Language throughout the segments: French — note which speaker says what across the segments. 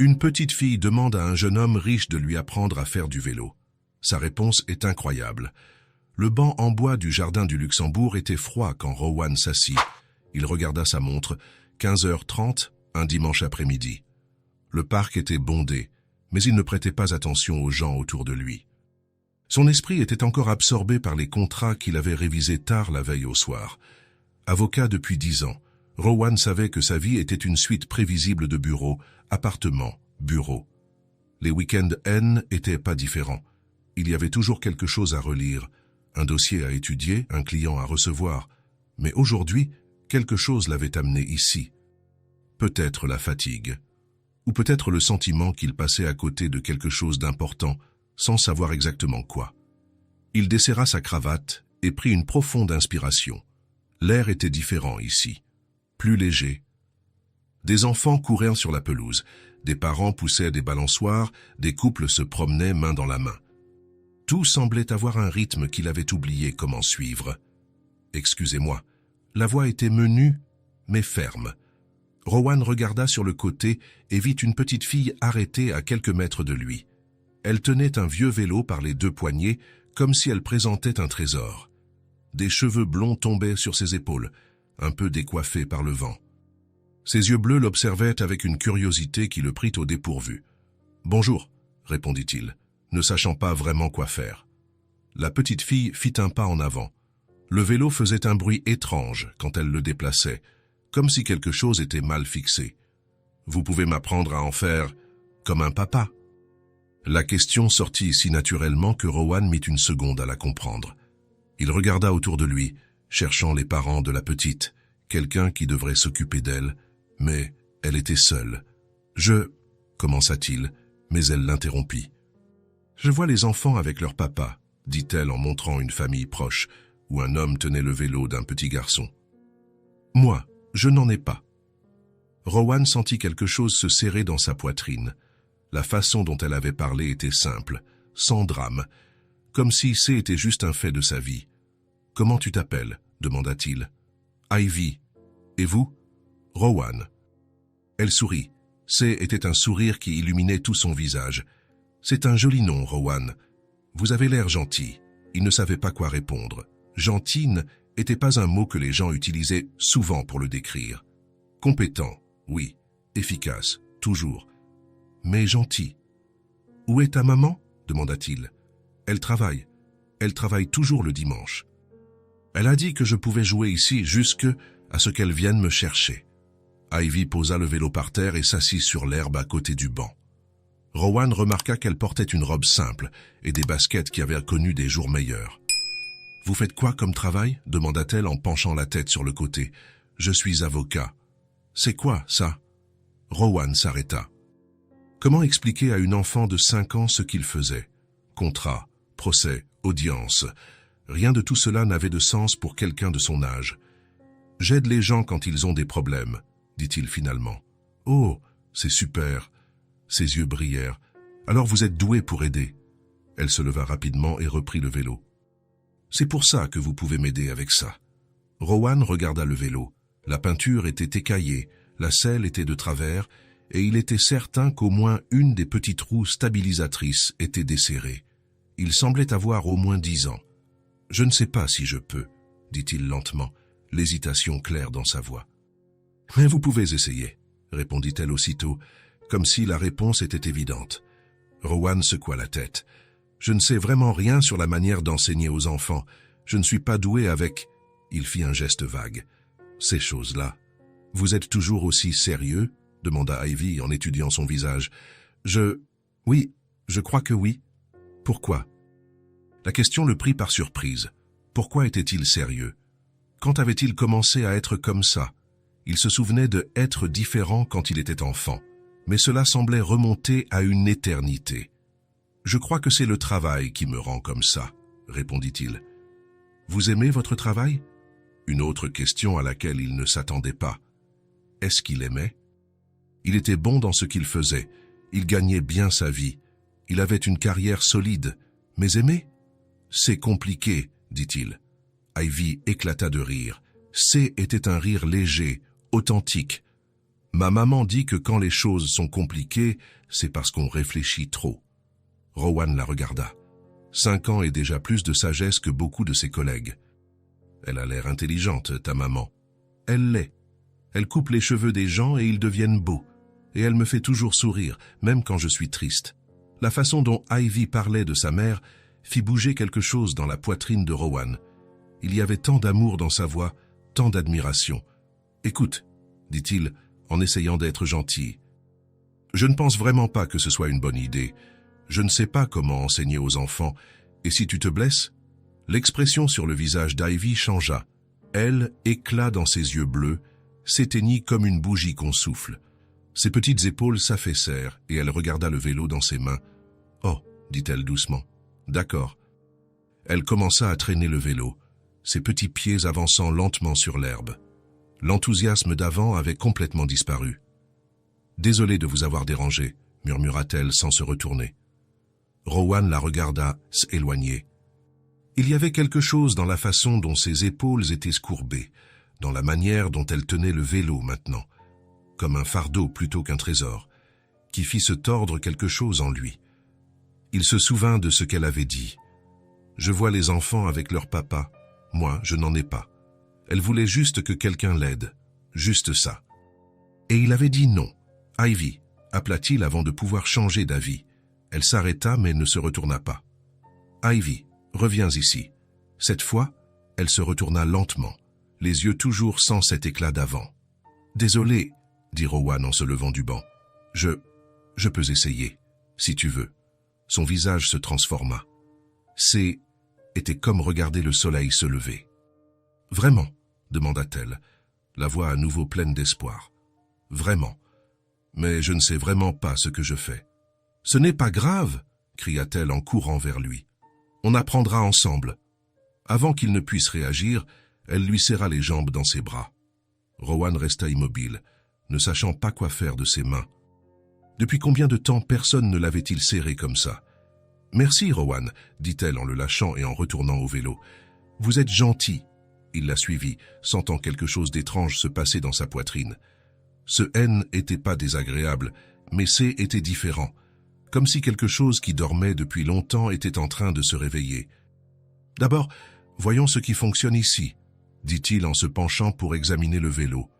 Speaker 1: Une petite fille demande à un jeune homme riche de lui apprendre à faire du vélo. Sa réponse est incroyable. Le banc en bois du jardin du Luxembourg était froid quand Rowan s'assit. Il regarda sa montre, 15h30, un dimanche après-midi. Le parc était bondé, mais il ne prêtait pas attention aux gens autour de lui. Son esprit était encore absorbé par les contrats qu'il avait révisés tard la veille au soir. Avocat depuis 10 ans, Rowan savait que sa vie était une suite prévisible de bureaux, appartements, bureaux. Les week-ends N étaient pas différents. Il y avait toujours quelque chose à relire, un dossier à étudier, un client à recevoir. Mais aujourd'hui, quelque chose l'avait amené ici. Peut-être la fatigue, ou peut-être le sentiment qu'il passait à côté de quelque chose d'important, sans savoir exactement quoi. Il desserra sa cravate et prit une profonde inspiration. L'air était différent ici, plus léger. Des enfants couraient sur la pelouse, des parents poussaient des balançoires, des couples se promenaient main dans la main. Tout semblait avoir un rythme qu'il avait oublié comment suivre. Excusez-moi, la voix était menue, mais ferme. Rowan regarda sur le côté et vit une petite fille arrêtée à quelques mètres de lui. Elle tenait un vieux vélo par les 2 poignets, comme si elle présentait un trésor. Des cheveux blonds tombaient sur ses épaules, un peu décoiffés par le vent. Ses yeux bleus l'observaient avec une curiosité qui le prit au dépourvu. « Bonjour », répondit-il, ne sachant pas vraiment quoi faire. La petite fille fit un pas en avant. Le vélo faisait un bruit étrange quand elle le déplaçait, comme si quelque chose était mal fixé. « Vous pouvez m'apprendre à en faire comme un papa ?» La question sortit si naturellement que Rowan mit une seconde à la comprendre. Il regarda autour de lui, cherchant les parents de la petite, quelqu'un qui devrait s'occuper d'elle, mais elle était seule. « commença-t-il, mais elle l'interrompit. « Je vois les enfants avec leur papa, dit-elle en montrant une famille proche, où un homme tenait le vélo d'un petit garçon. Moi, je n'en ai pas. Rowan sentit quelque chose se serrer dans sa poitrine. La façon dont elle avait parlé était simple, sans drame, comme si c'était juste un fait de sa vie. « Comment tu t'appelles » demanda-t-il. « Ivy. Et vous ?»« Rowan. » Elle sourit. Était un sourire qui illuminait tout son visage. « C'est un joli nom, Rowan. Vous avez l'air gentil. » Il ne savait pas quoi répondre. Gentil n'était pas un mot que les gens utilisaient souvent pour le décrire. Compétent, oui. Efficace, toujours. Mais gentil. « Où est ta maman ?» demanda-t-il. « Elle travaille. Elle travaille toujours le dimanche. Elle a dit que je pouvais jouer ici jusqu'à ce qu'elle vienne me chercher. » Ivy posa le vélo par terre et s'assit sur l'herbe à côté du banc. Rowan remarqua qu'elle portait une robe simple et des baskets qui avaient connu des jours meilleurs. « Vous faites quoi comme travail ?» demanda-t-elle en penchant la tête sur le côté. « Je suis avocat. »« C'est quoi, ça ?» Rowan s'arrêta. Comment expliquer à une enfant de 5 ans ce qu'il faisait? Contrat, procès, audience. Rien de tout cela n'avait de sens pour quelqu'un de son âge. « J'aide les gens quand ils ont des problèmes, » dit-il finalement. « Oh, c'est super !» Ses yeux brillèrent. « Alors vous êtes doué pour aider. » Elle se leva rapidement et reprit le vélo. « C'est pour ça que vous pouvez m'aider avec ça. » Rowan regarda le vélo. La peinture était écaillée, la selle était de travers, et il était certain qu'au moins une des petites roues stabilisatrices était desserrée. Il semblait avoir au moins 10 ans. « Je ne sais pas si je peux, » dit-il lentement, l'hésitation claire dans sa voix. « Mais vous pouvez essayer, » répondit-elle aussitôt, comme si la réponse était évidente. Rowan secoua la tête. « Je ne sais vraiment rien sur la manière d'enseigner aux enfants. Je ne suis pas doué avec... » Il fit un geste vague. « Ces choses-là. Vous êtes toujours aussi sérieux ?» demanda Ivy en étudiant son visage. « Oui, je crois que oui. » « Pourquoi ?» La question le prit par surprise. Pourquoi était-il sérieux? Quand avait-il commencé à être comme ça? Il se souvenait de être différent quand il était enfant, mais cela semblait remonter à une éternité. « Je crois que c'est le travail qui me rend comme ça, » répondit-il. « Vous aimez votre travail ?» Une autre question à laquelle il ne s'attendait pas. Est-ce qu'il aimait? Il était bon dans ce qu'il faisait. Il gagnait bien sa vie. Il avait une carrière solide. Mais aimer? C'est compliqué, dit-il. Ivy éclata de rire. Était un rire léger, authentique. Ma maman dit que quand les choses sont compliquées, c'est parce qu'on réfléchit trop. Rowan la regarda. 5 ans et déjà plus de sagesse que beaucoup de ses collègues. Elle a l'air intelligente, ta maman. Elle l'est. Elle coupe les cheveux des gens et ils deviennent beaux. Et elle me fait toujours sourire, même quand je suis triste. La façon dont Ivy parlait de sa mère fit bouger quelque chose dans la poitrine de Rowan. Il y avait tant d'amour dans sa voix, tant d'admiration. « Écoute, » dit-il, en essayant d'être gentil. « Je ne pense vraiment pas que ce soit une bonne idée. Je ne sais pas comment enseigner aux enfants. Et si tu te blesses ?» L'expression sur le visage d'Ivy changea. Elle, éclat dans ses yeux bleus, s'éteignit comme une bougie qu'on souffle. Ses petites épaules s'affaissèrent et elle regarda le vélo dans ses mains. « Oh, » dit-elle doucement. « D'accord. » Elle commença à traîner le vélo, ses petits pieds avançant lentement sur l'herbe. L'enthousiasme d'avant avait complètement disparu. « Désolée de vous avoir dérangé, » murmura-t-elle sans se retourner. Rowan la regarda s'éloigner. Il y avait quelque chose dans la façon dont ses épaules étaient courbées, dans la manière dont elle tenait le vélo maintenant, comme un fardeau plutôt qu'un trésor, qui fit se tordre quelque chose en lui. Il se souvint de ce qu'elle avait dit. « Je vois les enfants avec leur papa. Moi, je n'en ai pas. » Elle voulait juste que quelqu'un l'aide. Juste ça. Et il avait dit non. « Ivy », appela-t-il avant de pouvoir changer d'avis. Elle s'arrêta mais ne se retourna pas. « Ivy, reviens ici. » Cette fois, elle se retourna lentement, les yeux toujours sans cet éclat d'avant. « Désolé, » dit Rowan en se levant du banc. « Je peux essayer, si tu veux. » Son visage se transforma. Était comme regarder le soleil se lever. « Vraiment ?» demanda-t-elle, la voix à nouveau pleine d'espoir. « Vraiment. Mais je ne sais vraiment pas ce que je fais. »« Ce n'est pas grave !» cria-t-elle en courant vers lui. « On apprendra ensemble. » Avant qu'il ne puisse réagir, elle lui serra les jambes dans ses bras. Rowan resta immobile, ne sachant pas quoi faire de ses mains. Depuis combien de temps personne ne l'avait-il serré comme ça? « Merci, Rowan, » dit-elle en le lâchant et en retournant au vélo. « Vous êtes gentil. » Il la suivit, sentant quelque chose d'étrange se passer dans sa poitrine. Ce N n'était pas désagréable, mais C était différent, comme si quelque chose qui dormait depuis longtemps était en train de se réveiller. « D'abord, voyons ce qui fonctionne ici, » dit-il en se penchant pour examiner le vélo.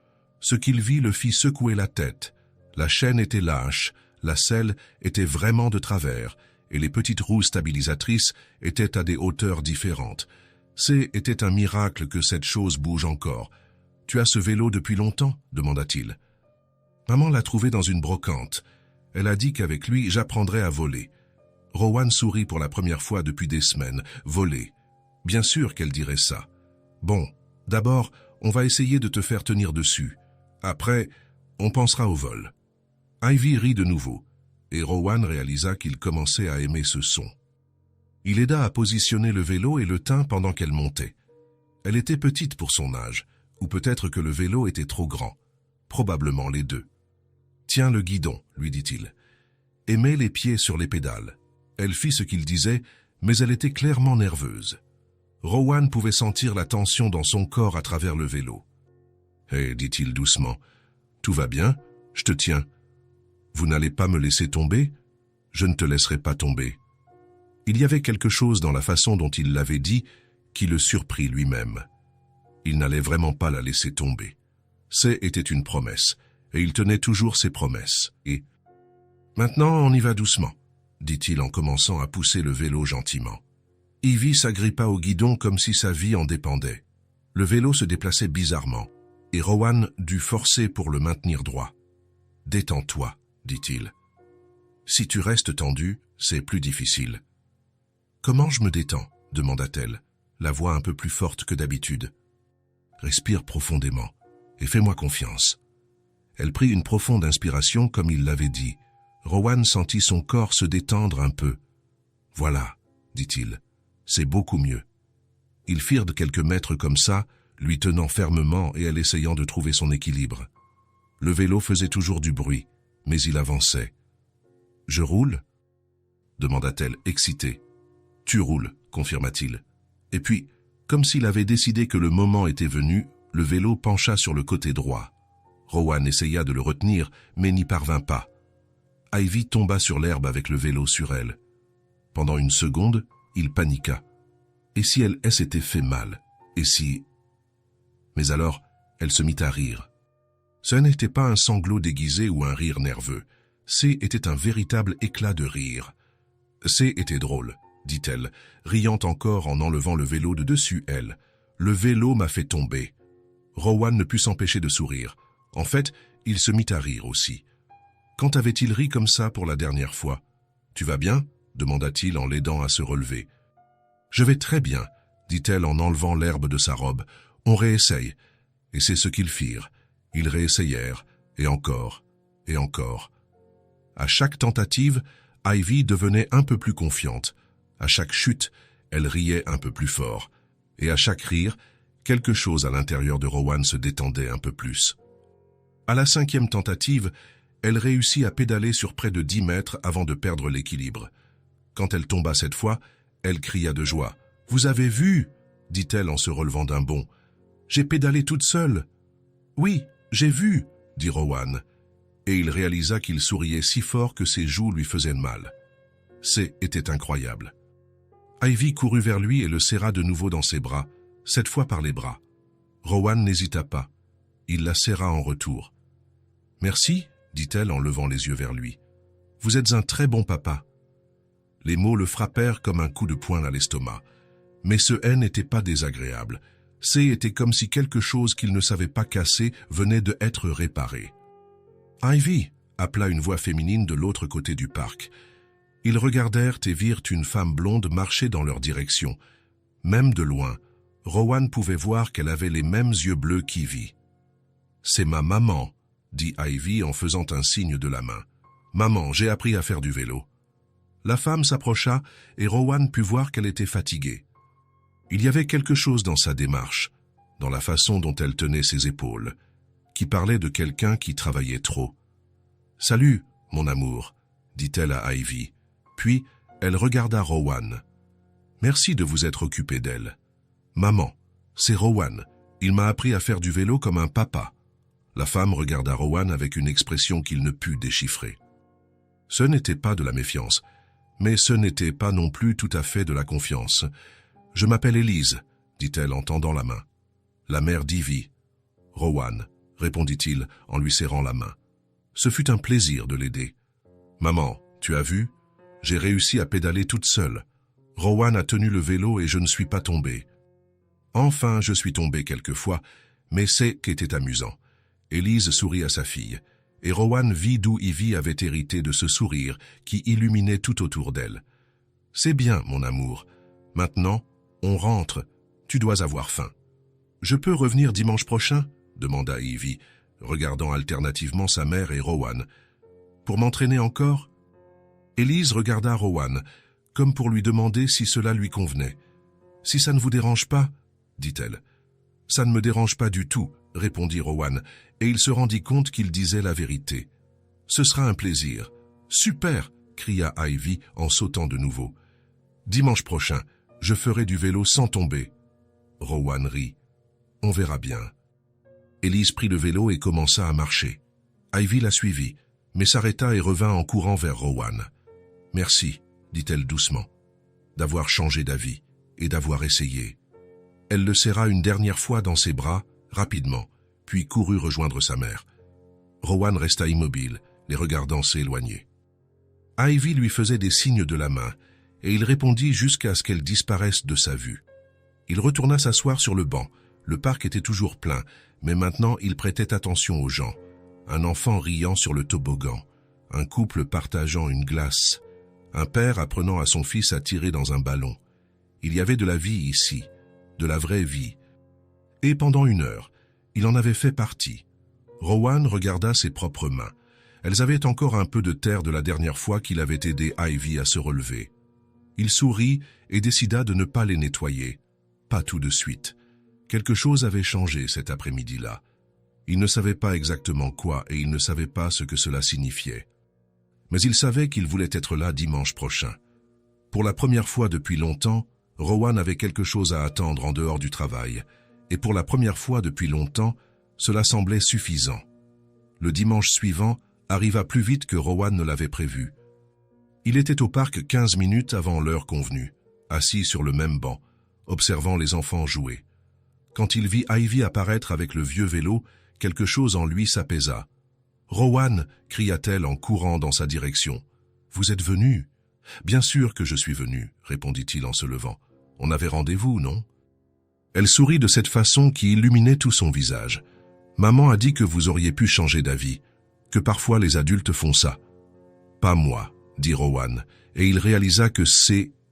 Speaker 1: Ce qu'il vit le fit secouer la tête. La chaîne était lâche, la selle était vraiment de travers, et les petites roues stabilisatrices étaient à des hauteurs différentes. C'était un miracle que cette chose bouge encore. « Tu as ce vélo depuis longtemps ?» demanda-t-il. Maman l'a trouvé dans une brocante. Elle a dit qu'avec lui, j'apprendrais à voler. Rowan sourit pour la première fois depuis des semaines. Voler. Bien sûr qu'elle dirait ça. Bon, d'abord, on va essayer de te faire tenir dessus. Après, on pensera au vol. Ivy rit de nouveau, et Rowan réalisa qu'il commençait à aimer ce son. Il aida à positionner le vélo et le tint pendant qu'elle montait. Elle était petite pour son âge, ou peut-être que le vélo était trop grand. Probablement les deux. « Tiens le guidon, » lui dit-il. Et mets les pieds sur les pédales. Elle fit ce qu'il disait, mais elle était clairement nerveuse. Rowan pouvait sentir la tension dans son corps à travers le vélo. « Hé, dit-il doucement, tout va bien, je te tiens. Vous n'allez pas me laisser tomber? Je ne te laisserai pas tomber. » Il y avait quelque chose dans la façon dont il l'avait dit qui le surprit lui-même. Il n'allait vraiment pas la laisser tomber. Était une promesse, et il tenait toujours ses promesses. Et « Maintenant, on y va doucement, » dit-il en commençant à pousser le vélo gentiment. Ivy s'agrippa au guidon comme si sa vie en dépendait. Le vélo se déplaçait bizarrement, et Rowan dut forcer pour le maintenir droit. « Détends-toi, » dit-il. « Si tu restes tendu, c'est plus difficile. »« Comment je me détends ?» demanda-t-elle, la voix un peu plus forte que d'habitude. « Respire profondément et fais-moi confiance. » Elle prit une profonde inspiration comme il l'avait dit. Rowan sentit son corps se détendre un peu. « Voilà, » dit-il, « c'est beaucoup mieux. » Ils firent quelques mètres comme ça, lui tenant fermement et elle essayant de trouver son équilibre. Le vélo faisait toujours du bruit, mais il avançait. « Je roule ?» demanda-t-elle, excitée. « Tu roules », confirma-t-il. Et puis, comme s'il avait décidé que le moment était venu, le vélo pencha sur le côté droit. Rowan essaya de le retenir, mais n'y parvint pas. Ivy tomba sur l'herbe avec le vélo sur elle. Pendant une seconde, il paniqua. Et si elle s'était fait mal? Et si... Mais alors, elle se mit à rire. Ce n'était pas un sanglot déguisé ou un rire nerveux. C'était un véritable éclat de rire. C'était drôle, dit-elle, riant encore en enlevant le vélo de dessus elle. Le vélo m'a fait tomber. Rowan ne put s'empêcher de sourire. En fait, il se mit à rire aussi. Quand avait-il ri comme ça pour la dernière fois? Tu vas bien? Demanda-t-il en l'aidant à se relever. Je vais très bien, dit-elle en enlevant l'herbe de sa robe. On réessaye. Et c'est ce qu'ils firent. Ils réessayèrent, et encore, et encore. À chaque tentative, Ivy devenait un peu plus confiante. À chaque chute, elle riait un peu plus fort. Et à chaque rire, quelque chose à l'intérieur de Rowan se détendait un peu plus. À la 5e tentative, elle réussit à pédaler sur près de 10 mètres avant de perdre l'équilibre. Quand elle tomba cette fois, elle cria de joie. « Vous avez vu ?» dit-elle en se relevant d'un bond. « J'ai pédalé toute seule. »« Oui, j'ai vu » dit Rowan. Et il réalisa qu'il souriait si fort que ses joues lui faisaient mal. C'était incroyable. Ivy courut vers lui et le serra de nouveau dans ses bras, cette fois par les bras. Rowan n'hésita pas. Il la serra en retour. « Merci » dit-elle en levant les yeux vers lui. « Vous êtes un très bon papa. » Les mots le frappèrent comme un coup de poing à l'estomac. Mais ce « n'était pas désagréable. C'était comme si quelque chose qu'il ne savait pas casser venait de être réparé. « Ivy !» appela une voix féminine de l'autre côté du parc. Ils regardèrent et virent une femme blonde marcher dans leur direction. Même de loin, Rowan pouvait voir qu'elle avait les mêmes yeux bleus qu'Ivy. « C'est ma maman !» dit Ivy en faisant un signe de la main. « Maman, j'ai appris à faire du vélo. » La femme s'approcha et Rowan put voir qu'elle était fatiguée. Il y avait quelque chose dans sa démarche, dans la façon dont elle tenait ses épaules, qui parlait de quelqu'un qui travaillait trop. « Salut, mon amour », dit-elle à Ivy. Puis, elle regarda Rowan. « Merci de vous être occupé d'elle. »« Maman, c'est Rowan. Il m'a appris à faire du vélo comme un papa. » La femme regarda Rowan avec une expression qu'il ne put déchiffrer. Ce n'était pas de la méfiance, mais ce n'était pas non plus tout à fait de la confiance. « Je m'appelle Élise, » dit-elle en tendant la main. « La mère d'Ivy. »« Rowan, » répondit-il en lui serrant la main. Ce fut un plaisir de l'aider. « Maman, tu as vu? J'ai réussi à pédaler toute seule. Rowan a tenu le vélo et je ne suis pas tombée. Enfin, je suis tombée quelquefois, mais c'est qu'était amusant. » Élise sourit à sa fille, et Rowan vit d'où Ivy avait hérité de ce sourire qui illuminait tout autour d'elle. « C'est bien, mon amour. Maintenant, on rentre. Tu dois avoir faim. »« Je peux revenir dimanche prochain ?» demanda Ivy, regardant alternativement sa mère et Rowan. « Pour m'entraîner encore ?» Élise regarda Rowan, comme pour lui demander si cela lui convenait. « Si ça ne vous dérange pas ?» dit-elle. « Ça ne me dérange pas du tout, » répondit Rowan, et il se rendit compte qu'il disait la vérité. « Ce sera un plaisir. »« Super !» cria Ivy en sautant de nouveau. « Dimanche prochain, je ferai du vélo sans tomber. » Rowan rit. « On verra bien. » Élise prit le vélo et commença à marcher. Ivy la suivit, mais s'arrêta et revint en courant vers Rowan. « Merci, » dit-elle doucement, « d'avoir changé d'avis et d'avoir essayé. » Elle le serra une dernière fois dans ses bras, rapidement, puis courut rejoindre sa mère. Rowan resta immobile, les regardant s'éloigner. Ivy lui faisait des signes de la main, et il répondit jusqu'à ce qu'elle disparaisse de sa vue. Il retourna s'asseoir sur le banc. Le parc était toujours plein, mais maintenant il prêtait attention aux gens. Un enfant riant sur le toboggan, un couple partageant une glace, un père apprenant à son fils à tirer dans un ballon. Il y avait de la vie ici, de la vraie vie. Et pendant 1 heure, il en avait fait partie. Rowan regarda ses propres mains. Elles avaient encore un peu de terre de la dernière fois qu'il avait aidé Ivy à se relever. Il sourit et décida de ne pas les nettoyer. Pas tout de suite. Quelque chose avait changé cet après-midi-là. Il ne savait pas exactement quoi et il ne savait pas ce que cela signifiait. Mais il savait qu'il voulait être là dimanche prochain. Pour la première fois depuis longtemps, Rowan avait quelque chose à attendre en dehors du travail. Et pour la première fois depuis longtemps, cela semblait suffisant. le dimanche suivant, arriva plus vite que Rowan ne l'avait prévu. Il était au parc 15 minutes avant l'heure convenue, assis sur le même banc, observant les enfants jouer. Quand il vit Ivy apparaître avec le vieux vélo, quelque chose en lui s'apaisa. « Rowan !» cria-t-elle en courant dans sa direction. « Vous êtes venu ?»« Bien sûr que je suis venu, » répondit-il en se levant. « On avait rendez-vous, non ?» Elle sourit de cette façon qui illuminait tout son visage. « Maman a dit que vous auriez pu changer d'avis, que parfois les adultes font ça. »« Pas moi, » dit Rowan, et il réalisa que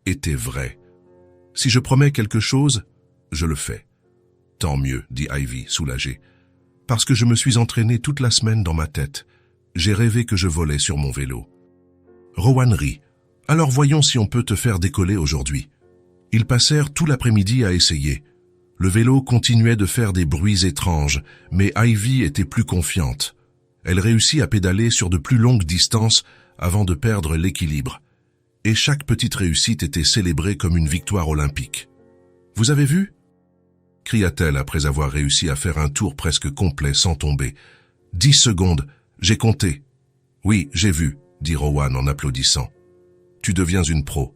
Speaker 1: était vrai. « Si je promets quelque chose, je le fais. »« Tant mieux, » dit Ivy, soulagée. « Parce que je me suis entraîné toute la semaine dans ma tête. J'ai rêvé que je volais sur mon vélo. » Rowan rit. « Alors voyons si on peut te faire décoller aujourd'hui. » Ils passèrent tout l'après-midi à essayer. Le vélo continuait de faire des bruits étranges, mais Ivy était plus confiante. Elle réussit à pédaler sur de plus longues distances avant de perdre l'équilibre. Et chaque petite réussite était célébrée comme une victoire olympique. « Vous avez vu ?» cria-t-elle après avoir réussi à faire un tour presque complet sans tomber. « 10 secondes, j'ai compté. »« Oui, j'ai vu, » dit Rowan en applaudissant. « Tu deviens une pro. »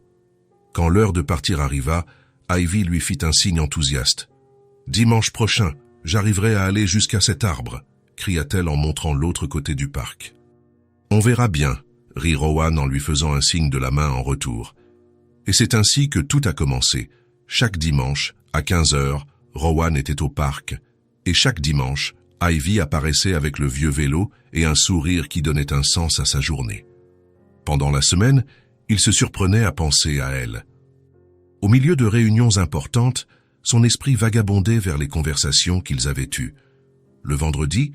Speaker 1: Quand l'heure de partir arriva, Ivy lui fit un signe enthousiaste. « Dimanche prochain, j'arriverai à aller jusqu'à cet arbre, » cria-t-elle en montrant l'autre côté du parc. « On verra bien, » rit Rowan en lui faisant un signe de la main en retour. Et c'est ainsi que tout a commencé. Chaque dimanche, à 15 heures, Rowan était au parc, et chaque dimanche, Ivy apparaissait avec le vieux vélo et un sourire qui donnait un sens à sa journée. Pendant la semaine, il se surprenait à penser à elle. Au milieu de réunions importantes, son esprit vagabondait vers les conversations qu'ils avaient eues. Le vendredi,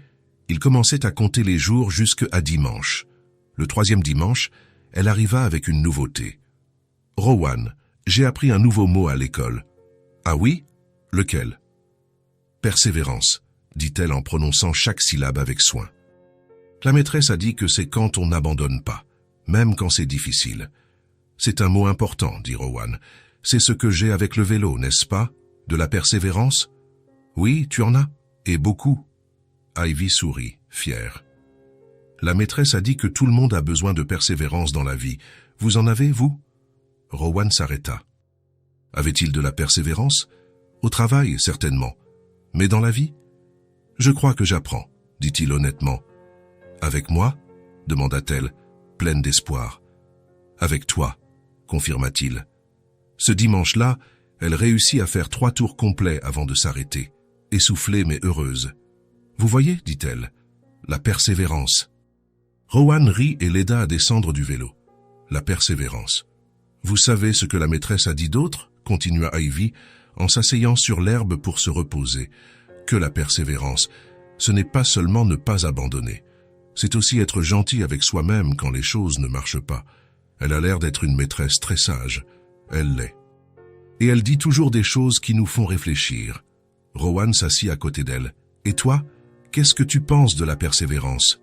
Speaker 1: il commençait à compter les jours jusqu'à dimanche. Le 3e dimanche, elle arriva avec une nouveauté. « Rowan, j'ai appris un nouveau mot à l'école. »« Ah oui ? Lequel ?»« Persévérance, » dit-elle en prononçant chaque syllabe avec soin. La maîtresse a dit que c'est quand on n'abandonne pas, même quand c'est difficile. « C'est un mot important, » dit Rowan. « C'est ce que j'ai avec le vélo, n'est-ce pas ? De la persévérance ? » ?»« Oui, tu en as, et beaucoup. » Ivy sourit, fière. La maîtresse a dit que tout le monde a besoin de persévérance dans la vie. Vous en avez, vous ? Rowan s'arrêta. Avait-il de la persévérance ? Au travail, certainement. Mais dans la vie ? Je crois que j'apprends, dit-il honnêtement. Avec moi ? demanda-t-elle, pleine d'espoir. Avec toi, confirma-t-il. Ce dimanche-là, elle réussit à faire 3 tours complets avant de s'arrêter, essoufflée mais heureuse. Vous voyez, dit-elle, la persévérance. Rowan rit et l'aida à descendre du vélo. La persévérance. Vous savez ce que la maîtresse a dit d'autre ? Continua Ivy, en s'asseyant sur l'herbe pour se reposer. Que la persévérance, ce n'est pas seulement ne pas abandonner. C'est aussi être gentil avec soi-même quand les choses ne marchent pas. Elle a l'air d'être une maîtresse très sage. Elle l'est. Et elle dit toujours des choses qui nous font réfléchir. Rowan s'assit à côté d'elle. Et toi, qu'est-ce que tu penses de la persévérance ?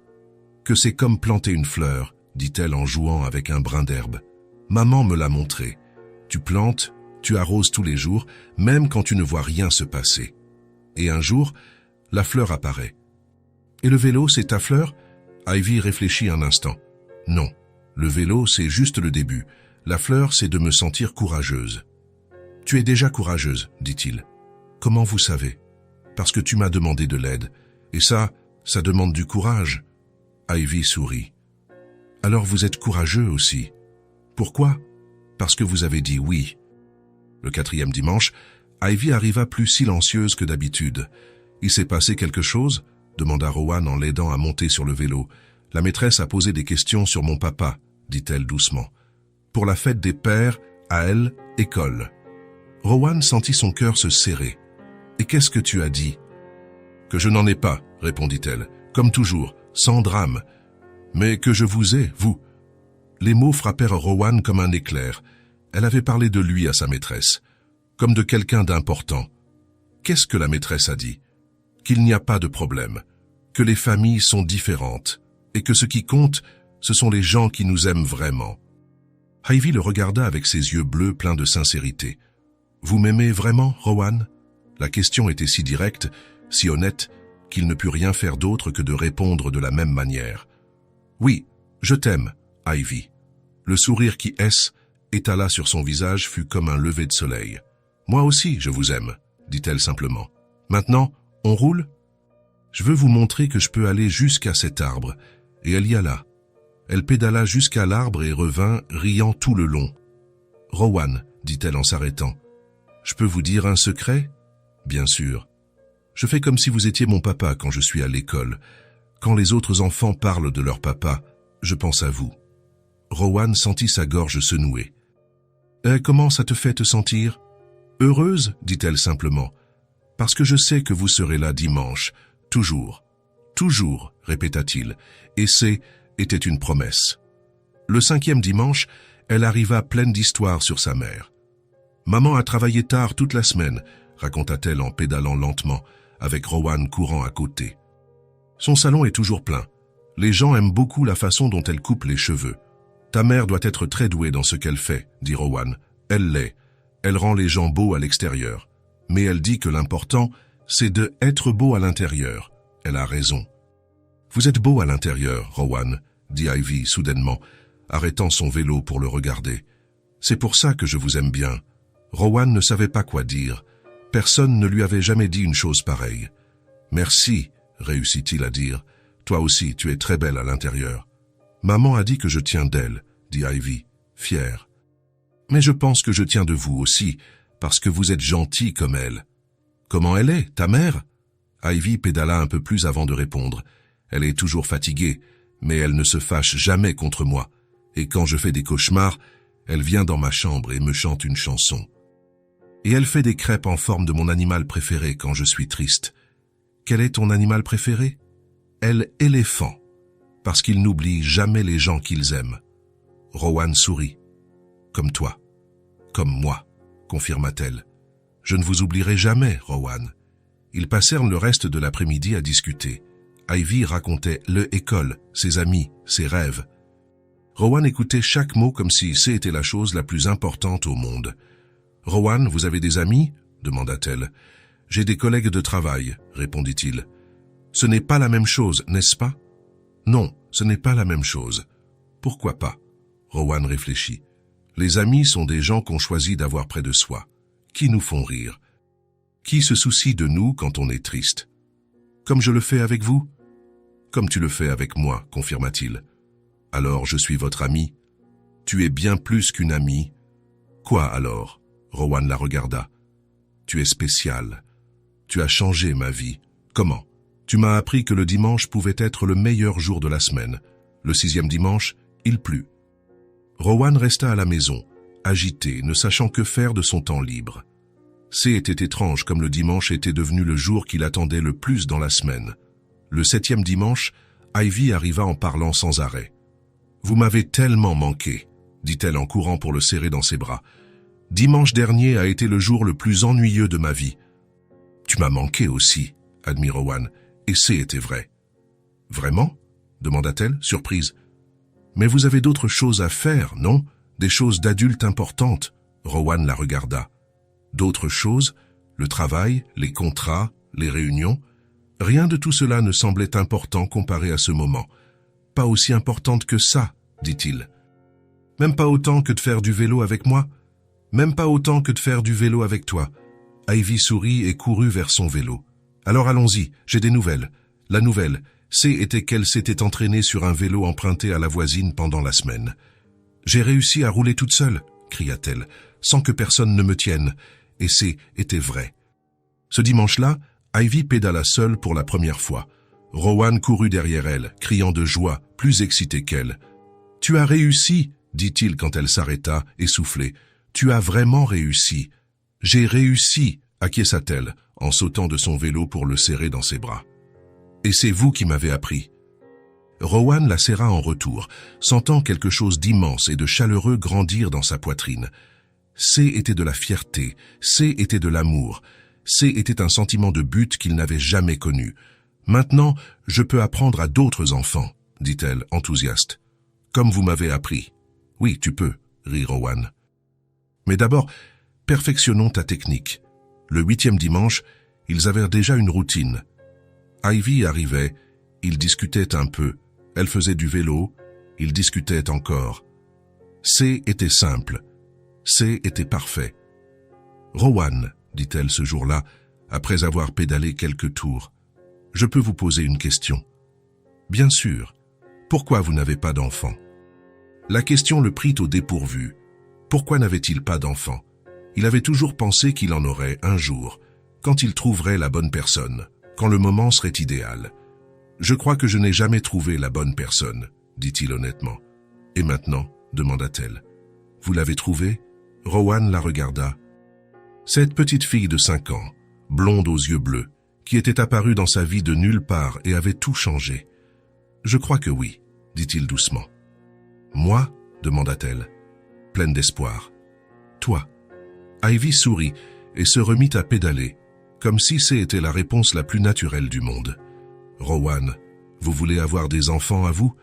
Speaker 1: Que c'est comme planter une fleur, dit-elle en jouant avec un brin d'herbe. Maman me l'a montré. Tu plantes, tu arroses tous les jours, même quand tu ne vois rien se passer. Et un jour, la fleur apparaît. Et le vélo, c'est ta fleur ? Ivy réfléchit un instant. Non, le vélo, c'est juste le début. La fleur, c'est de me sentir courageuse. Tu es déjà courageuse, dit-il. Comment vous savez ? Parce que tu m'as demandé de l'aide. Et ça demande du courage. Ivy sourit. Alors vous êtes courageux aussi. Pourquoi ? Parce que vous avez dit oui. Le 4e dimanche, Ivy arriva plus silencieuse que d'habitude. Il s'est passé quelque chose ? demanda Rowan en l'aidant à monter sur le vélo. La maîtresse a posé des questions sur mon papa, dit-elle doucement. Pour la fête des pères, à elle, école. Rowan sentit son cœur se serrer. Et qu'est-ce que tu as dit ? Que je n'en ai pas, répondit-elle, comme toujours, sans drame. Mais que je vous ai, vous. Les mots frappèrent Rowan comme un éclair. Elle avait parlé de lui à sa maîtresse, comme de quelqu'un d'important. Qu'est-ce que la maîtresse a dit ? Qu'il n'y a pas de problème, que les familles sont différentes, et que ce qui compte, ce sont les gens qui nous aiment vraiment. Ivy le regarda avec ses yeux bleus pleins de sincérité. « Vous m'aimez vraiment, Rowan ?» La question était si directe, si honnête, qu'il ne put rien faire d'autre que de répondre de la même manière. « Oui, je t'aime, Ivy. » Le sourire qui étala sur son visage fut comme un lever de soleil. « Moi aussi, je vous aime, » dit-elle simplement. « Maintenant, on roule ? Je veux vous montrer que je peux aller jusqu'à cet arbre. » Et elle y alla. Elle pédala jusqu'à l'arbre et revint, riant tout le long. « Rowan, » dit-elle en s'arrêtant, « je peux vous dire un secret ? Bien sûr. Je fais comme si vous étiez mon papa quand je suis à l'école. Quand les autres enfants parlent de leur papa, je pense à vous. » Rowan sentit sa gorge se nouer. « Comment ça te fait te sentir ? » « Heureuse, dit-elle simplement, « parce que je sais que vous serez là dimanche, toujours. »« Toujours, répéta-t-il, et était une promesse. Le 5e dimanche, elle arriva pleine d'histoires sur sa mère. « Maman a travaillé tard toute la semaine, » raconta-t-elle en pédalant lentement, avec Rowan courant à côté. « Son salon est toujours plein. Les gens aiment beaucoup la façon dont elle coupe les cheveux. Ta mère doit être très douée dans ce qu'elle fait, dit Rowan. Elle l'est. Elle rend les gens beaux à l'extérieur. Mais elle dit que l'important, c'est de être beau à l'intérieur. Elle a raison. « Vous êtes beau à l'intérieur, Rowan, » dit Ivy soudainement, arrêtant son vélo pour le regarder. « C'est pour ça que je vous aime bien. » Rowan ne savait pas quoi dire. Personne ne lui avait jamais dit une chose pareille. « Merci, » réussit-il à dire. « Toi aussi, tu es très belle à l'intérieur. »« Maman a dit que je tiens d'elle, » dit Ivy, fière. « Mais je pense que je tiens de vous aussi, parce que vous êtes gentil comme elle. »« Comment elle est, ta mère ?» Ivy pédala un peu plus avant de répondre. Elle est toujours fatiguée, mais elle ne se fâche jamais contre moi. Et quand je fais des cauchemars, elle vient dans ma chambre et me chante une chanson. Et elle fait des crêpes en forme de mon animal préféré quand je suis triste. Quel est ton animal préféré ? Elle, éléphant, parce qu'il n'oublie jamais les gens qu'ils aiment. Rowan sourit. Comme toi. Comme moi, confirma-t-elle. Je ne vous oublierai jamais, Rowan. Ils passèrent le reste de l'après-midi à discuter. Ivy racontait l'école, ses amis, ses rêves. Rowan écoutait chaque mot comme si c'était la chose la plus importante au monde. « Rowan, vous avez des amis ?» demanda-t-elle. « J'ai des collègues de travail, » répondit-il. « Ce n'est pas la même chose, n'est-ce pas ?»« Non, ce n'est pas la même chose. »« Pourquoi pas ?» Rowan réfléchit. « Les amis sont des gens qu'on choisit d'avoir près de soi, qui nous font rire, qui se soucient de nous quand on est triste. Comme je le fais avec vous ? » « Comme tu le fais avec moi, » confirma-t-il. « Alors je suis votre ami. Tu es bien plus qu'une amie. »« Quoi alors ?» Rowan la regarda. « Tu es spécial. Tu as changé ma vie. Comment ? Tu m'as appris que le dimanche pouvait être le meilleur jour de la semaine. Le 6e dimanche, il plut. » Rowan resta à la maison, agité, ne sachant que faire de son temps libre. C'était étrange comme le dimanche était devenu le jour qu'il attendait le plus dans la semaine. Le 7e dimanche, Ivy arriva en parlant sans arrêt. « Vous m'avez tellement manqué, » dit-elle en courant pour le serrer dans ses bras. « Dimanche dernier a été le jour le plus ennuyeux de ma vie. »« Tu m'as manqué aussi, » admit Rowan, et c'était vrai. « Vraiment ?» demanda-t-elle, surprise. « Mais vous avez d'autres choses à faire, non ? Des choses d'adultes importantes. » Rowan la regarda. « D'autres choses ? Le travail, les contrats, les réunions ? Rien de tout cela ne semblait important comparé à ce moment. Pas aussi importante que ça, dit-il. Même pas autant que de faire du vélo avec moi ? Même pas autant que de faire du vélo avec toi. Ivy sourit et courut vers son vélo. Alors allons-y, j'ai des nouvelles. La nouvelle, était qu'elle s'était entraînée sur un vélo emprunté à la voisine pendant la semaine. J'ai réussi à rouler toute seule, cria-t-elle, sans que personne ne me tienne, et était vrai. Ce dimanche-là, Ivy pédala seule pour la première fois. Rowan courut derrière elle, criant de joie, plus excité qu'elle. « Tu as réussi !» dit-il quand elle s'arrêta, essoufflée. « Tu as vraiment réussi !»« J'ai réussi !» acquiesça-t-elle, en sautant de son vélo pour le serrer dans ses bras. « Et c'est vous qui m'avez appris. » Rowan la serra en retour, sentant quelque chose d'immense et de chaleureux grandir dans sa poitrine. Était de la fierté, était de l'amour. Était un sentiment de but qu'il n'avait jamais connu. « Maintenant, je peux apprendre à d'autres enfants, » dit-elle, enthousiaste. « Comme vous m'avez appris. »« Oui, tu peux, » rit Rowan. « Mais d'abord, perfectionnons ta technique. » Le 8e dimanche, ils avaient déjà une routine. Ivy arrivait, ils discutaient un peu, elle faisait du vélo, ils discutaient encore. C était simple, C était parfait. « Rowan, dit-elle ce jour-là, après avoir pédalé quelques tours, je peux vous poser une question. Bien sûr, pourquoi vous n'avez pas d'enfant? La question le prit au dépourvu. Pourquoi n'avait-il pas d'enfant? Il avait toujours pensé qu'il en aurait un jour, quand il trouverait la bonne personne, quand le moment serait idéal. Je crois que je n'ai jamais trouvé la bonne personne, dit-il honnêtement. Et maintenant, demanda-t-elle. Vous l'avez trouvé? Rowan la regarda. Cette petite fille de 5 ans, blonde aux yeux bleus, qui était apparue dans sa vie de nulle part et avait tout changé. Je crois que oui, dit-il doucement. Moi? demanda-t-elle, pleine d'espoir. Toi. Ivy sourit et se remit à pédaler, comme si c'était la réponse la plus naturelle du monde. Rowan, vous voulez avoir des enfants à vous?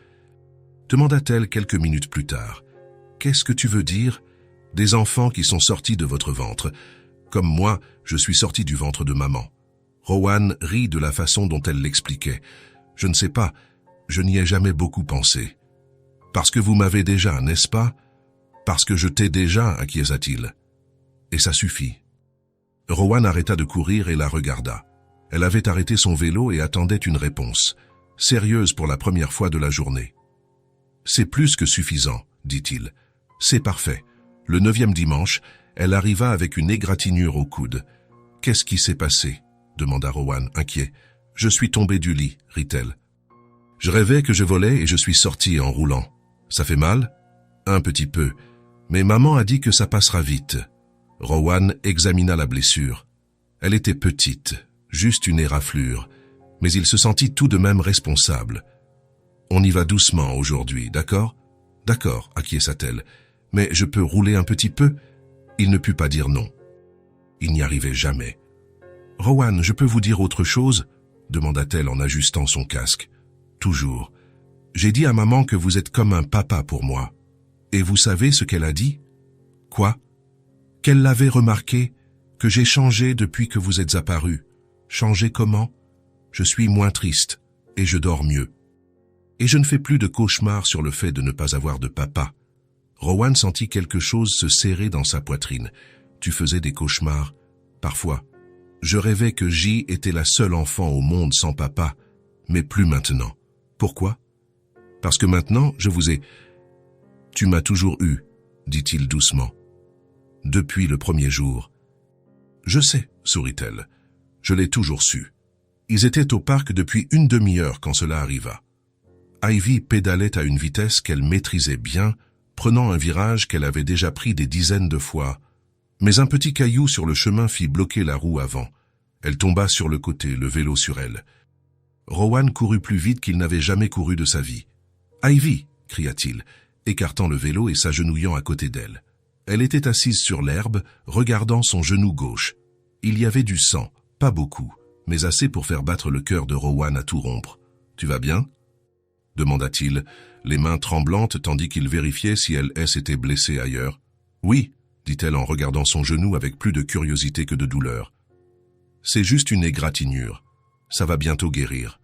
Speaker 1: Demanda-t-elle quelques minutes plus tard. Qu'est-ce que tu veux dire? Des enfants qui sont sortis de votre ventre. Comme moi, je suis sorti du ventre de maman. Rowan rit de la façon dont elle l'expliquait. Je ne sais pas, je n'y ai jamais beaucoup pensé. Parce que vous m'avez déjà, n'est-ce pas? Parce que je t'ai déjà, acquiesça-t-il. Et ça suffit. Rowan arrêta de courir et la regarda. Elle avait arrêté son vélo et attendait une réponse, sérieuse pour la première fois de la journée. C'est plus que suffisant, dit-il. C'est parfait. Le 9e dimanche, elle arriva avec une égratignure au coude. Qu'est-ce qui s'est passé? demanda Rowan, inquiet. Je suis tombé du lit, rit-elle. Je rêvais que je volais et je suis sorti en roulant. Ça fait mal? Un petit peu. Mais maman a dit que ça passera vite. Rowan examina la blessure. Elle était petite, juste une éraflure, mais il se sentit tout de même responsable. On y va doucement aujourd'hui, d'accord? D'accord, acquiesça-t-elle. Mais je peux rouler un petit peu? Il ne put pas dire non. Il n'y arrivait jamais. Rowan, je peux vous dire autre chose? demanda-t-elle en ajustant son casque. Toujours. J'ai dit à maman que vous êtes comme un papa pour moi. Et vous savez ce qu'elle a dit? Quoi? Qu'elle l'avait remarqué, que j'ai changé depuis que vous êtes apparu. Changé comment? Je suis moins triste, et je dors mieux. Et je ne fais plus de cauchemars sur le fait de ne pas avoir de papa. Rowan sentit quelque chose se serrer dans sa poitrine. Tu faisais des cauchemars? Parfois. Je rêvais que J était la seule enfant au monde sans papa, mais plus maintenant. Pourquoi? Parce que maintenant, je vous ai... Tu m'as toujours eu, dit-il doucement. Depuis le premier jour. Je sais, sourit-elle. Je l'ai toujours su. Ils étaient au parc depuis une demi-heure quand cela arriva. Ivy pédalait à une vitesse qu'elle maîtrisait bien, prenant un virage qu'elle avait déjà pris des dizaines de fois. Mais un petit caillou sur le chemin fit bloquer la roue avant. Elle tomba sur le côté, le vélo sur elle. Rowan courut plus vite qu'il n'avait jamais couru de sa vie. « Ivy !» cria-t-il, écartant le vélo et s'agenouillant à côté d'elle. Elle était assise sur l'herbe, regardant son genou gauche. Il y avait du sang, pas beaucoup, mais assez pour faire battre le cœur de Rowan à tout rompre. « Tu vas bien ?» demanda-t-il, les mains tremblantes tandis qu'il vérifiait si elle s'était blessée ailleurs. « Oui !» dit-elle en regardant son genou avec plus de curiosité que de douleur. « C'est juste une égratignure. Ça va bientôt guérir. »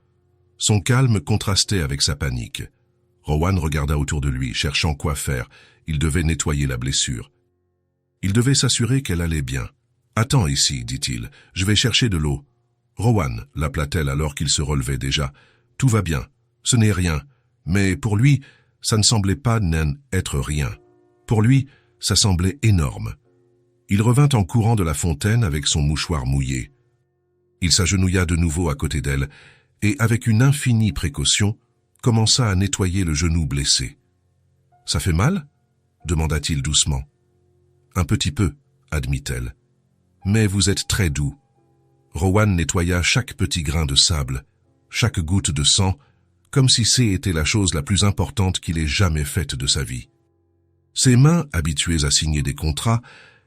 Speaker 1: Son calme contrastait avec sa panique. Rowan regarda autour de lui, cherchant quoi faire. Il devait nettoyer la blessure. Il devait s'assurer qu'elle allait bien. « Attends ici, dit-il, je vais chercher de l'eau. »« Rowan, l'appela-t-elle alors qu'il se relevait déjà. Tout va bien. Ce n'est rien. » Mais pour lui, ça ne semblait pas être rien. Pour lui, ça semblait énorme. Il revint en courant de la fontaine avec son mouchoir mouillé. Il s'agenouilla de nouveau à côté d'elle et, avec une infinie précaution, commença à nettoyer le genou blessé. « Ça fait mal ?» demanda-t-il doucement. « Un petit peu, » admit-elle. « Mais vous êtes très doux. » Rowan nettoya chaque petit grain de sable, chaque goutte de sang, comme si c'était la chose la plus importante qu'il ait jamais faite de sa vie. Ses mains, habituées à signer des contrats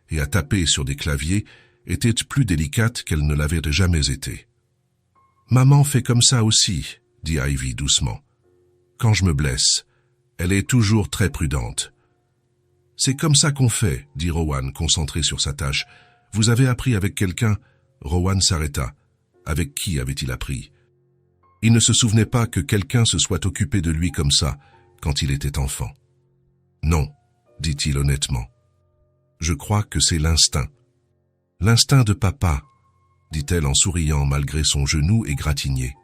Speaker 1: et à taper sur des claviers, étaient plus délicates qu'elles ne l'avaient jamais été. « Maman fait comme ça aussi, » dit Ivy doucement. « Quand je me blesse, elle est toujours très prudente. »« C'est comme ça qu'on fait, » dit Rowan, concentré sur sa tâche. « Vous avez appris avec quelqu'un ?» Rowan s'arrêta. Avec qui avait-il appris? Il ne se souvenait pas que quelqu'un se soit occupé de lui comme ça quand il était enfant. Non, dit-il honnêtement. Je crois que c'est l'instinct. L'instinct de papa, dit-elle en souriant malgré son genou égratigné.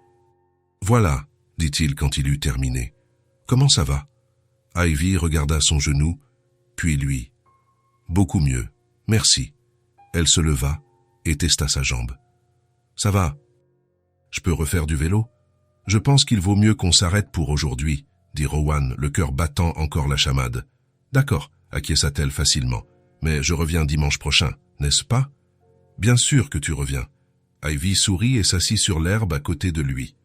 Speaker 1: Voilà, dit-il quand il eut terminé. Comment ça va? Ivy regarda son genou, puis lui. Beaucoup mieux, merci. Elle se leva et testa sa jambe. Ça va. Je peux refaire du vélo? Je pense qu'il vaut mieux qu'on s'arrête pour aujourd'hui, dit Rowan, le cœur battant encore la chamade. D'accord, acquiesça-t-elle facilement. Mais je reviens dimanche prochain, n'est-ce pas? Bien sûr que tu reviens. Ivy sourit et s'assit sur l'herbe à côté de lui.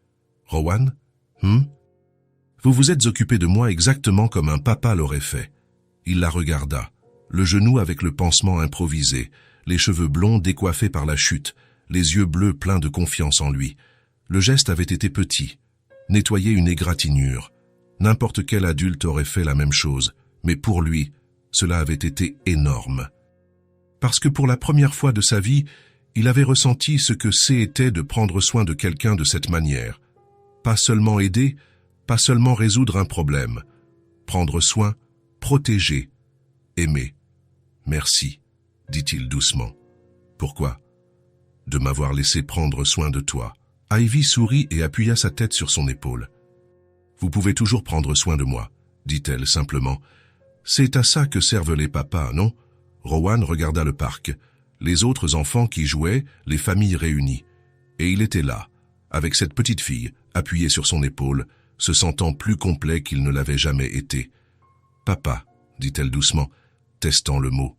Speaker 1: Rowan? Vous vous êtes occupé de moi exactement comme un papa l'aurait fait. Il la regarda, le genou avec le pansement improvisé, les cheveux blonds décoiffés par la chute, les yeux bleus pleins de confiance en lui. Le geste avait été petit, nettoyer une égratignure. N'importe quel adulte aurait fait la même chose, mais pour lui, cela avait été énorme. Parce que pour la première fois de sa vie, il avait ressenti ce que c'était de prendre soin de quelqu'un de cette manière. Pas seulement aider, pas seulement résoudre un problème. Prendre soin, protéger, aimer. Merci, dit-il doucement. Pourquoi? De m'avoir laissé prendre soin de toi. Ivy sourit et appuya sa tête sur son épaule. Vous pouvez toujours prendre soin de moi, dit-elle simplement. C'est à ça que servent les papas, non? Rowan regarda le parc, les autres enfants qui jouaient, les familles réunies. Et il était là, avec cette petite fille, appuyée sur son épaule, se sentant plus complet qu'il ne l'avait jamais été. Papa, dit-elle doucement, testant le mot.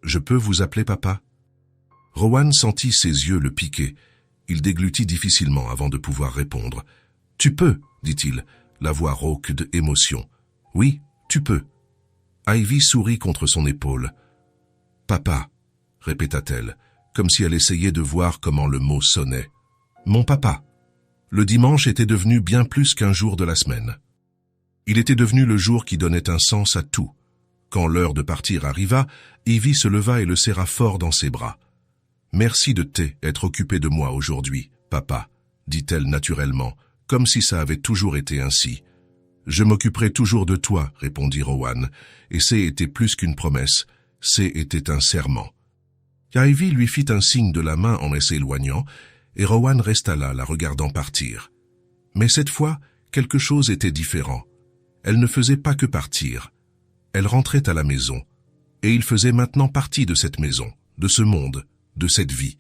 Speaker 1: Je peux vous appeler papa? Rowan sentit ses yeux le piquer. Il déglutit difficilement avant de pouvoir répondre. Tu peux, dit-il, la voix rauque d'émotion. Oui, tu peux. Ivy sourit contre son épaule. Papa, répéta-t-elle, comme si elle essayait de voir comment le mot sonnait. Mon papa. Le dimanche était devenu bien plus qu'un jour de la semaine. Il était devenu le jour qui donnait un sens à tout. Quand l'heure de partir arriva, Ivy se leva et le serra fort dans ses bras. Merci de t'être occupé de moi aujourd'hui, papa, dit-elle naturellement, comme si ça avait toujours été ainsi. Je m'occuperai toujours de toi, répondit Rowan, et c'était plus qu'une promesse, c'était un serment. Ivy lui fit un signe de la main en s'éloignant, et Rowan resta là, la regardant partir. Mais cette fois, quelque chose était différent. Elle ne faisait pas que partir. Elle rentrait à la maison, et il faisait maintenant partie de cette maison, de ce monde, de cette vie.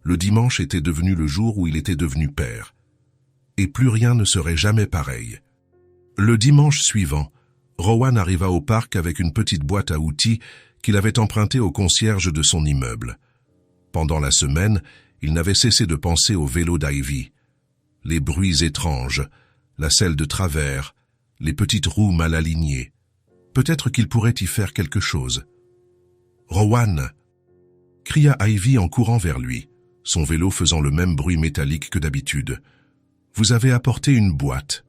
Speaker 1: Le dimanche était devenu le jour où il était devenu père. Et plus rien ne serait jamais pareil. Le dimanche suivant, Rowan arriva au parc avec une petite boîte à outils qu'il avait empruntée au concierge de son immeuble. Pendant la semaine, il n'avait cessé de penser au vélo d'Ivy. Les bruits étranges, la selle de travers, les petites roues mal alignées. Peut-être qu'il pourrait y faire quelque chose. « Rowan !» cria Ivy en courant vers lui, son vélo faisant le même bruit métallique que d'habitude. « Vous avez apporté une boîte. »«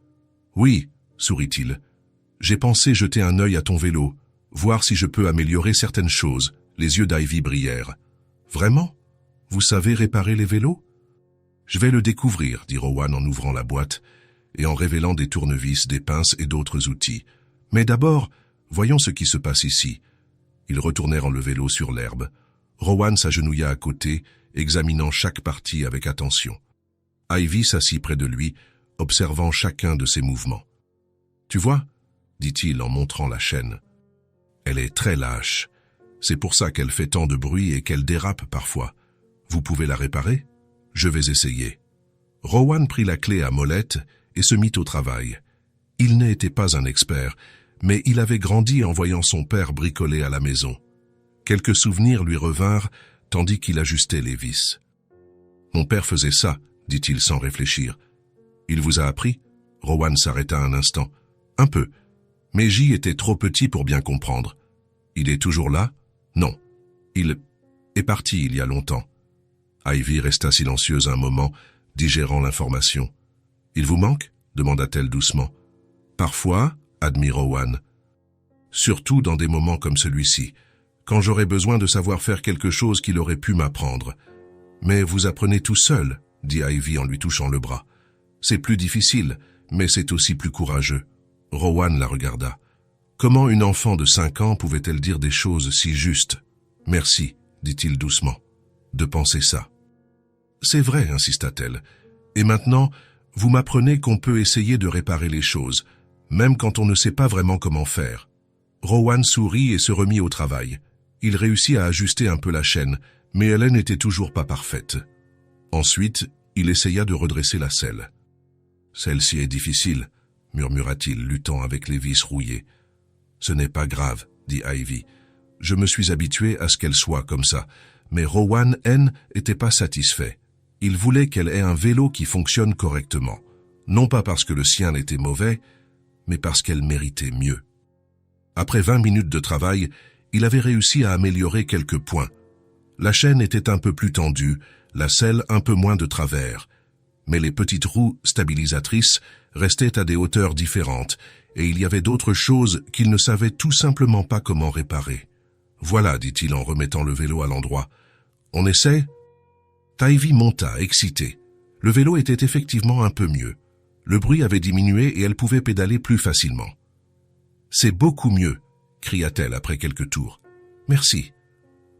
Speaker 1: Oui, » sourit-il. « J'ai pensé jeter un œil à ton vélo, voir si je peux améliorer certaines choses. » Les yeux d'Ivy brillèrent. « Vraiment? Vous savez réparer les vélos ?»« Je vais le découvrir, » dit Rowan en ouvrant la boîte et en révélant des tournevis, des pinces et d'autres outils. « Mais d'abord, voyons ce qui se passe ici. » Ils retournèrent le vélo sur l'herbe. Rowan s'agenouilla à côté, examinant chaque partie avec attention. Ivy s'assit près de lui, observant chacun de ses mouvements. « Tu vois ?» dit-il en montrant la chaîne. « Elle est très lâche. C'est pour ça qu'elle fait tant de bruit et qu'elle dérape parfois. Vous pouvez la réparer? Je vais essayer. » Rowan prit la clé à molette et se mit au travail. Il n'était pas un expert, mais il avait grandi en voyant son père bricoler à la maison. Quelques souvenirs lui revinrent, tandis qu'il ajustait les vis. « Mon père faisait ça, » dit-il sans réfléchir. « Il vous a appris ?» Rowan s'arrêta un instant. « Un peu. Mais J était trop petit pour bien comprendre. Il est toujours là? Non. Il est parti il y a longtemps. » Ivy resta silencieuse un moment, digérant l'information. « Il vous manque ?» demanda-t-elle doucement. « Parfois, » admit Rowan. « Surtout dans des moments comme celui-ci, quand j'aurais besoin de savoir faire quelque chose qu'il aurait pu m'apprendre. »« Mais vous apprenez tout seul ?» dit Ivy en lui touchant le bras. « C'est plus difficile, mais c'est aussi plus courageux. Rowan la regarda. Comment une enfant de 5 ans pouvait-elle dire des choses si justes? Merci, dit-il doucement, de penser ça. C'est vrai, insista-t-elle. Et maintenant, vous m'apprenez qu'on peut essayer de réparer les choses, même quand on ne sait pas vraiment comment faire. Rowan sourit et se remit au travail. Il réussit à ajuster un peu la chaîne, mais elle n'était toujours pas parfaite. Ensuite, il essaya de redresser la selle. « Celle-ci est difficile, » murmura-t-il, luttant avec les vis rouillées. « Ce n'est pas grave, » dit Ivy. « Je me suis habitué à ce qu'elle soit comme ça, mais Rowan N n'était pas satisfait. Il voulait qu'elle ait un vélo qui fonctionne correctement, non pas parce que le sien était mauvais, mais parce qu'elle méritait mieux. » Après 20 minutes de travail, il avait réussi à améliorer quelques points. La chaîne était un peu plus tendue, la selle un peu moins de travers, mais les petites roues stabilisatrices restaient à des hauteurs différentes, et il y avait d'autres choses qu'il ne savait tout simplement pas comment réparer. « Voilà, dit-il en remettant le vélo à l'endroit. « On essaie ?» Ivy monta, excitée. Le vélo était effectivement un peu mieux. Le bruit avait diminué et elle pouvait pédaler plus facilement. « C'est beaucoup mieux !» cria-t-elle après quelques tours. « Merci. »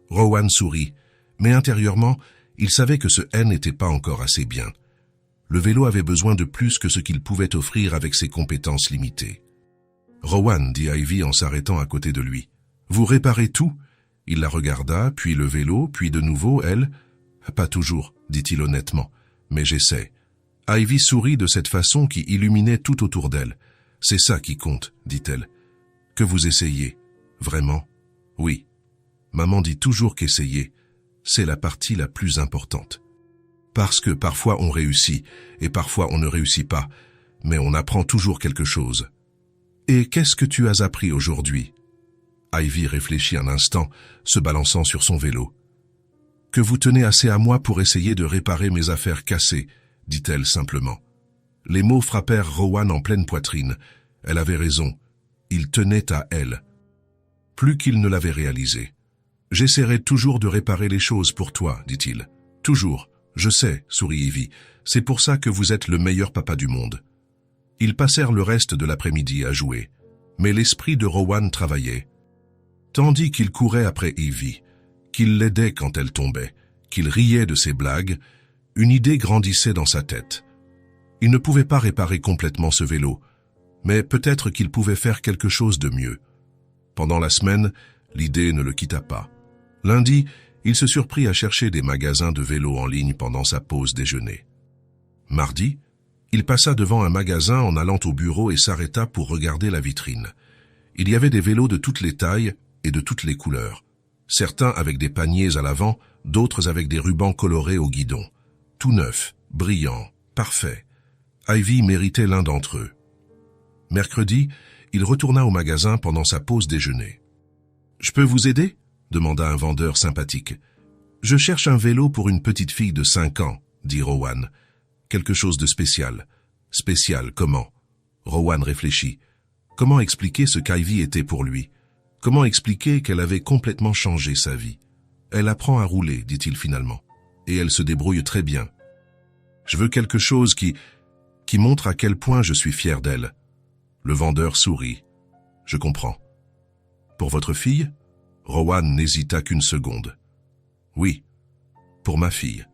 Speaker 1: Rowan sourit, mais intérieurement, il savait que ce N n'était pas encore assez bien. Le vélo avait besoin de plus que ce qu'il pouvait offrir avec ses compétences limitées. « Rowan, dit Ivy en s'arrêtant à côté de lui. Vous réparez tout ?» Il la regarda, puis le vélo, puis de nouveau elle. « Pas toujours, dit-il honnêtement, mais j'essaie. » Ivy sourit de cette façon qui illuminait tout autour d'elle. « C'est ça qui compte, dit-elle. Que vous essayez. Vraiment? Oui. Maman dit toujours qu'essayer, c'est la partie la plus importante. Parce que parfois on réussit, et parfois on ne réussit pas, mais on apprend toujours quelque chose. Et qu'est-ce que tu as appris aujourd'hui? Ivy réfléchit un instant, se balançant sur son vélo. Que vous tenez assez à moi pour essayer de réparer mes affaires cassées, dit-elle simplement. Les mots frappèrent Rowan en pleine poitrine. Elle avait raison. Il tenait à elle. Plus qu'il ne l'avait réalisé. J'essaierai toujours de réparer les choses pour toi, dit-il. Toujours. Je sais, sourit Ivy. C'est pour ça que vous êtes le meilleur papa du monde. Ils passèrent le reste de l'après-midi à jouer. Mais l'esprit de Rowan travaillait. Tandis qu'il courait après Ivy, qu'il l'aidait quand elle tombait, qu'il riait de ses blagues, une idée grandissait dans sa tête. Il ne pouvait pas réparer complètement ce vélo, mais peut-être qu'il pouvait faire quelque chose de mieux. Pendant la semaine, l'idée ne le quitta pas. Lundi, il se surprit à chercher des magasins de vélos en ligne pendant sa pause déjeuner. Mardi, il passa devant un magasin en allant au bureau et s'arrêta pour regarder la vitrine. Il y avait des vélos de toutes les tailles et de toutes les couleurs. Certains avec des paniers à l'avant, d'autres avec des rubans colorés au guidon. Tout neuf, brillant, parfait. Ivy méritait l'un d'entre eux. Mercredi, il retourna au magasin pendant sa pause déjeuner. « Je peux vous aider ?» demanda un vendeur sympathique. « Je cherche un vélo pour une petite fille de 5 ans, dit Rowan. Quelque chose de spécial. Spécial, comment? Rowan réfléchit. Comment expliquer ce qu'Ivy était pour lui? Comment expliquer qu'elle avait complètement changé sa vie? Elle apprend à rouler, dit-il finalement. Et elle se débrouille très bien. Je veux quelque chose qui montre à quel point je suis fier d'elle. Le vendeur sourit. Je comprends. Pour votre fille? Rowan n'hésita qu'une seconde. Oui, pour ma fille.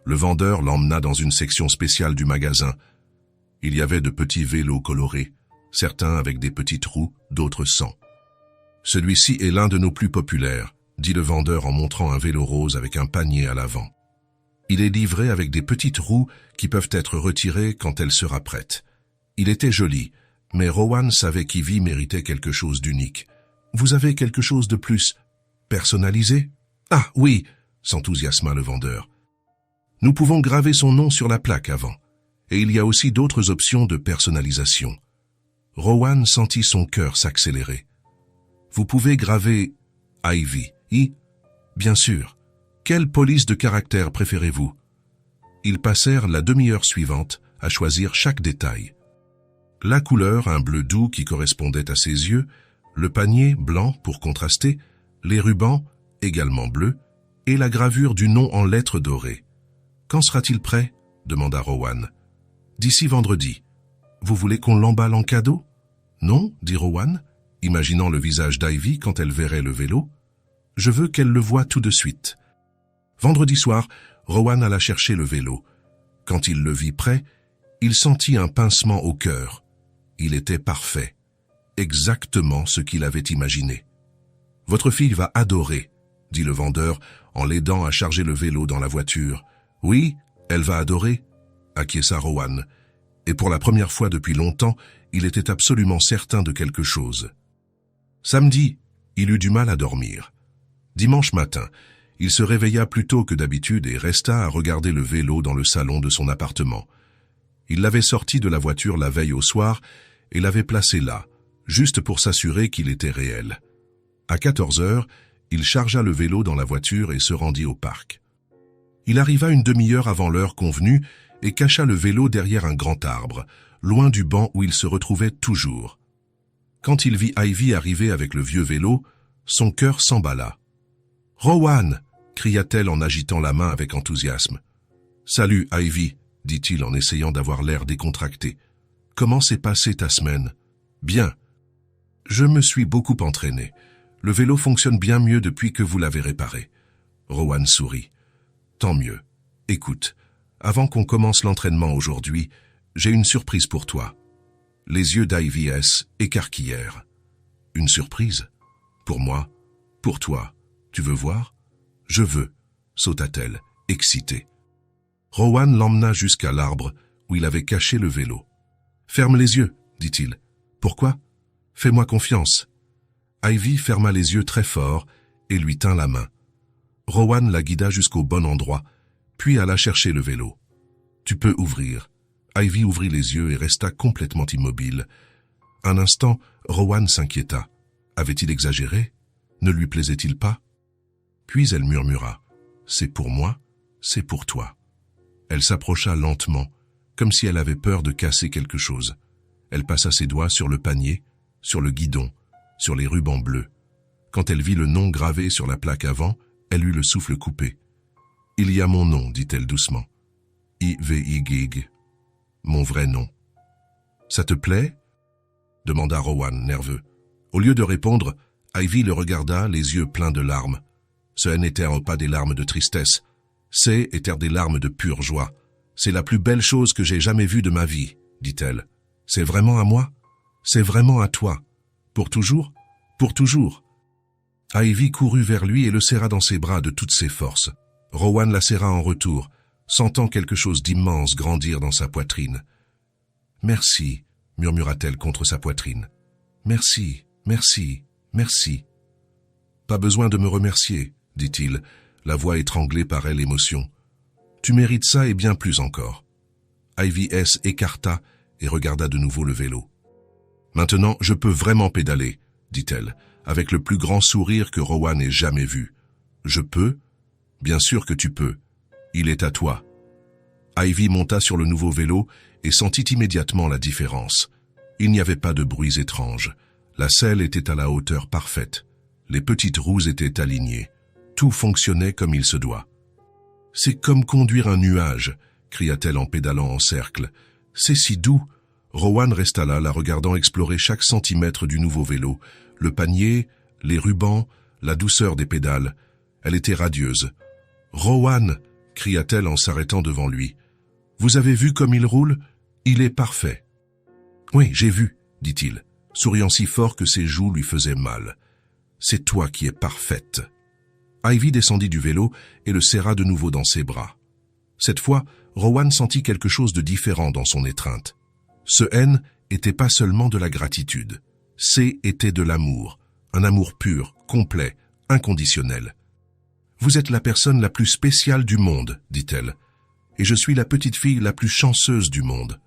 Speaker 1: Le vendeur l'emmena dans une section spéciale du magasin. Il y avait de petits vélos colorés, certains avec des petites roues, d'autres sans. Celui-ci est l'un de nos plus populaires, dit le vendeur en montrant un vélo rose avec un panier à l'avant. Il est livré avec des petites roues qui peuvent être retirées quand elle sera prête. Il était joli, mais Rowan savait qu'Ivy méritait quelque chose d'unique. Vous avez quelque chose de plus personnalisé? Ah oui, s'enthousiasma le vendeur. Nous pouvons graver son nom sur la plaque avant. Et il y a aussi d'autres options de personnalisation. Rowan sentit son cœur s'accélérer. Vous pouvez graver Ivy, Bien sûr. Quelle police de caractère préférez-vous? Ils passèrent la demi-heure suivante à choisir chaque détail. La couleur, un bleu doux qui correspondait à ses yeux, le panier, blanc pour contraster, les rubans, également bleus, et la gravure du nom en lettres dorées. « Quand sera-t-il prêt ?» demanda Rowan. « D'ici vendredi. Vous voulez qu'on l'emballe en cadeau? Non, dit Rowan, imaginant le visage d'Ivy quand elle verrait le vélo. Je veux qu'elle le voie tout de suite. Vendredi soir, Rowan alla chercher le vélo. Quand il le vit prêt, il sentit un pincement au cœur. Il était parfait. Exactement ce qu'il avait imaginé. « Votre fille va adorer », dit le vendeur en l'aidant à charger le vélo dans la voiture. « Oui, elle va adorer », acquiesça Rowan. Et pour la première fois depuis longtemps, il était absolument certain de quelque chose. Samedi, il eut du mal à dormir. Dimanche matin, il se réveilla plus tôt que d'habitude et resta à regarder le vélo dans le salon de son appartement. Il l'avait sorti de la voiture la veille au soir et l'avait placé là, juste pour s'assurer qu'il était réel. À 14 heures, il chargea le vélo dans la voiture et se rendit au parc. Il arriva une demi-heure avant l'heure convenue et cacha le vélo derrière un grand arbre, loin du banc où il se retrouvait toujours. Quand il vit Ivy arriver avec le vieux vélo, son cœur s'emballa. « Rowan !» cria-t-elle en agitant la main avec enthousiasme. « Salut, Ivy !» dit-il en essayant d'avoir l'air décontracté. « Comment s'est passée ta semaine ?»« Bien. Je me suis beaucoup entraîné. Le vélo fonctionne bien mieux depuis que vous l'avez réparé. » Rowan sourit. « Tant mieux. Écoute, avant qu'on commence l'entraînement aujourd'hui, j'ai une surprise pour toi. » Les yeux d'Ivy écarquillèrent. « Une surprise? Pour moi? Pour toi? Tu veux voir? »« Je veux, » sauta-t-elle, excitée. Rowan l'emmena jusqu'à l'arbre où il avait caché le vélo. « Ferme les yeux, » dit-il. « Pourquoi? Fais-moi confiance. » Ivy ferma les yeux très fort et lui tint la main. Rowan la guida jusqu'au bon endroit, puis alla chercher le vélo. « Tu peux ouvrir. » Ivy ouvrit les yeux et resta complètement immobile. Un instant, Rowan s'inquiéta. Avait-il exagéré? Ne lui plaisait-il pas? Puis elle murmura. « C'est pour moi, c'est pour toi. » Elle s'approcha lentement, comme si elle avait peur de casser quelque chose. Elle passa ses doigts sur le panier, sur le guidon, sur les rubans bleus. Quand elle vit le nom gravé sur la plaque avant, elle eut le souffle coupé. « Il y a mon nom, dit-elle doucement. Ivy Gig. Mon vrai nom. »« Ça te plaît ?» demanda Rowan, nerveux. Au lieu de répondre, Ivy le regarda, les yeux pleins de larmes. Ce n'étaient pas des larmes de tristesse. Ces étaient des larmes de pure joie. « C'est la plus belle chose que j'ai jamais vue de ma vie, » dit-elle. « C'est vraiment à moi? C'est vraiment à toi? Pour toujours? Pour toujours ?» Ivy courut vers lui et le serra dans ses bras de toutes ses forces. Rowan la serra en retour, sentant quelque chose d'immense grandir dans sa poitrine. « Merci, » murmura-t-elle contre sa poitrine. « Merci, merci, merci. »« Pas besoin de me remercier, » dit-il, la voix étranglée par l'émotion. « Tu mérites ça et bien plus encore. » Ivy écarta et regarda de nouveau le vélo. « Maintenant, je peux vraiment pédaler, » dit-elle, avec le plus grand sourire que Rowan ait jamais vu. « Je peux? Bien sûr que tu peux. Il est à toi. » Ivy monta sur le nouveau vélo et sentit immédiatement la différence. Il n'y avait pas de bruits étranges. La selle était à la hauteur parfaite. Les petites roues étaient alignées. Tout fonctionnait comme il se doit. « C'est comme conduire un nuage », cria-t-elle en pédalant en cercle. « C'est si doux !» Rowan resta là, la regardant explorer chaque centimètre du nouveau vélo. Le panier, les rubans, la douceur des pédales. Elle était radieuse. « Rowan !» cria-t-elle en s'arrêtant devant lui. « Vous avez vu comme il roule? Il est parfait. »« Oui, j'ai vu, » dit-il, souriant si fort que ses joues lui faisaient mal. « C'est toi qui es parfaite. » Ivy descendit du vélo et le serra de nouveau dans ses bras. Cette fois, Rowan sentit quelque chose de différent dans son étreinte. Ce N était pas seulement de la gratitude. C était de l'amour, un amour pur, complet, inconditionnel. « Vous êtes la personne la plus spéciale du monde, » dit-elle, « et je suis la petite fille la plus chanceuse du monde. »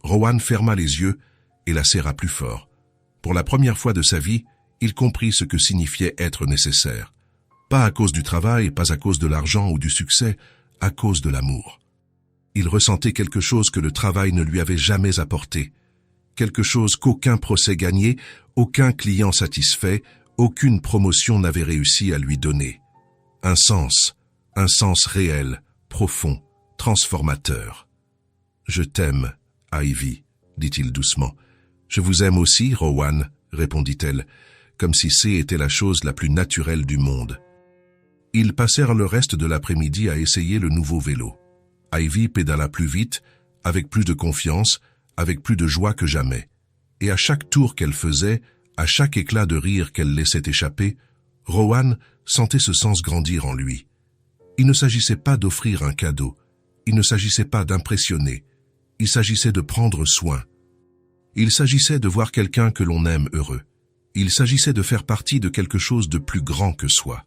Speaker 1: Rowan ferma les yeux et la serra plus fort. Pour la première fois de sa vie, il comprit ce que signifiait être nécessaire. Pas à cause du travail, pas à cause de l'argent ou du succès, à cause de l'amour. Il ressentait quelque chose que le travail ne lui avait jamais apporté. Quelque chose qu'aucun procès gagné, aucun client satisfait, aucune promotion n'avait réussi à lui donner. Un sens réel, profond, transformateur. Je t'aime, Ivy, dit-il doucement. Je vous aime aussi, Rowan, répondit-elle, comme si c'était la chose la plus naturelle du monde. Ils passèrent le reste de l'après-midi à essayer le nouveau vélo. Ivy pédala plus vite, avec plus de confiance, avec plus de joie que jamais. Et à chaque tour qu'elle faisait, à chaque éclat de rire qu'elle laissait échapper, Rowan sentait ce sens grandir en lui. Il ne s'agissait pas d'offrir un cadeau, il ne s'agissait pas d'impressionner, il s'agissait de prendre soin. Il s'agissait de voir quelqu'un que l'on aime heureux. Il s'agissait de faire partie de quelque chose de plus grand que soi.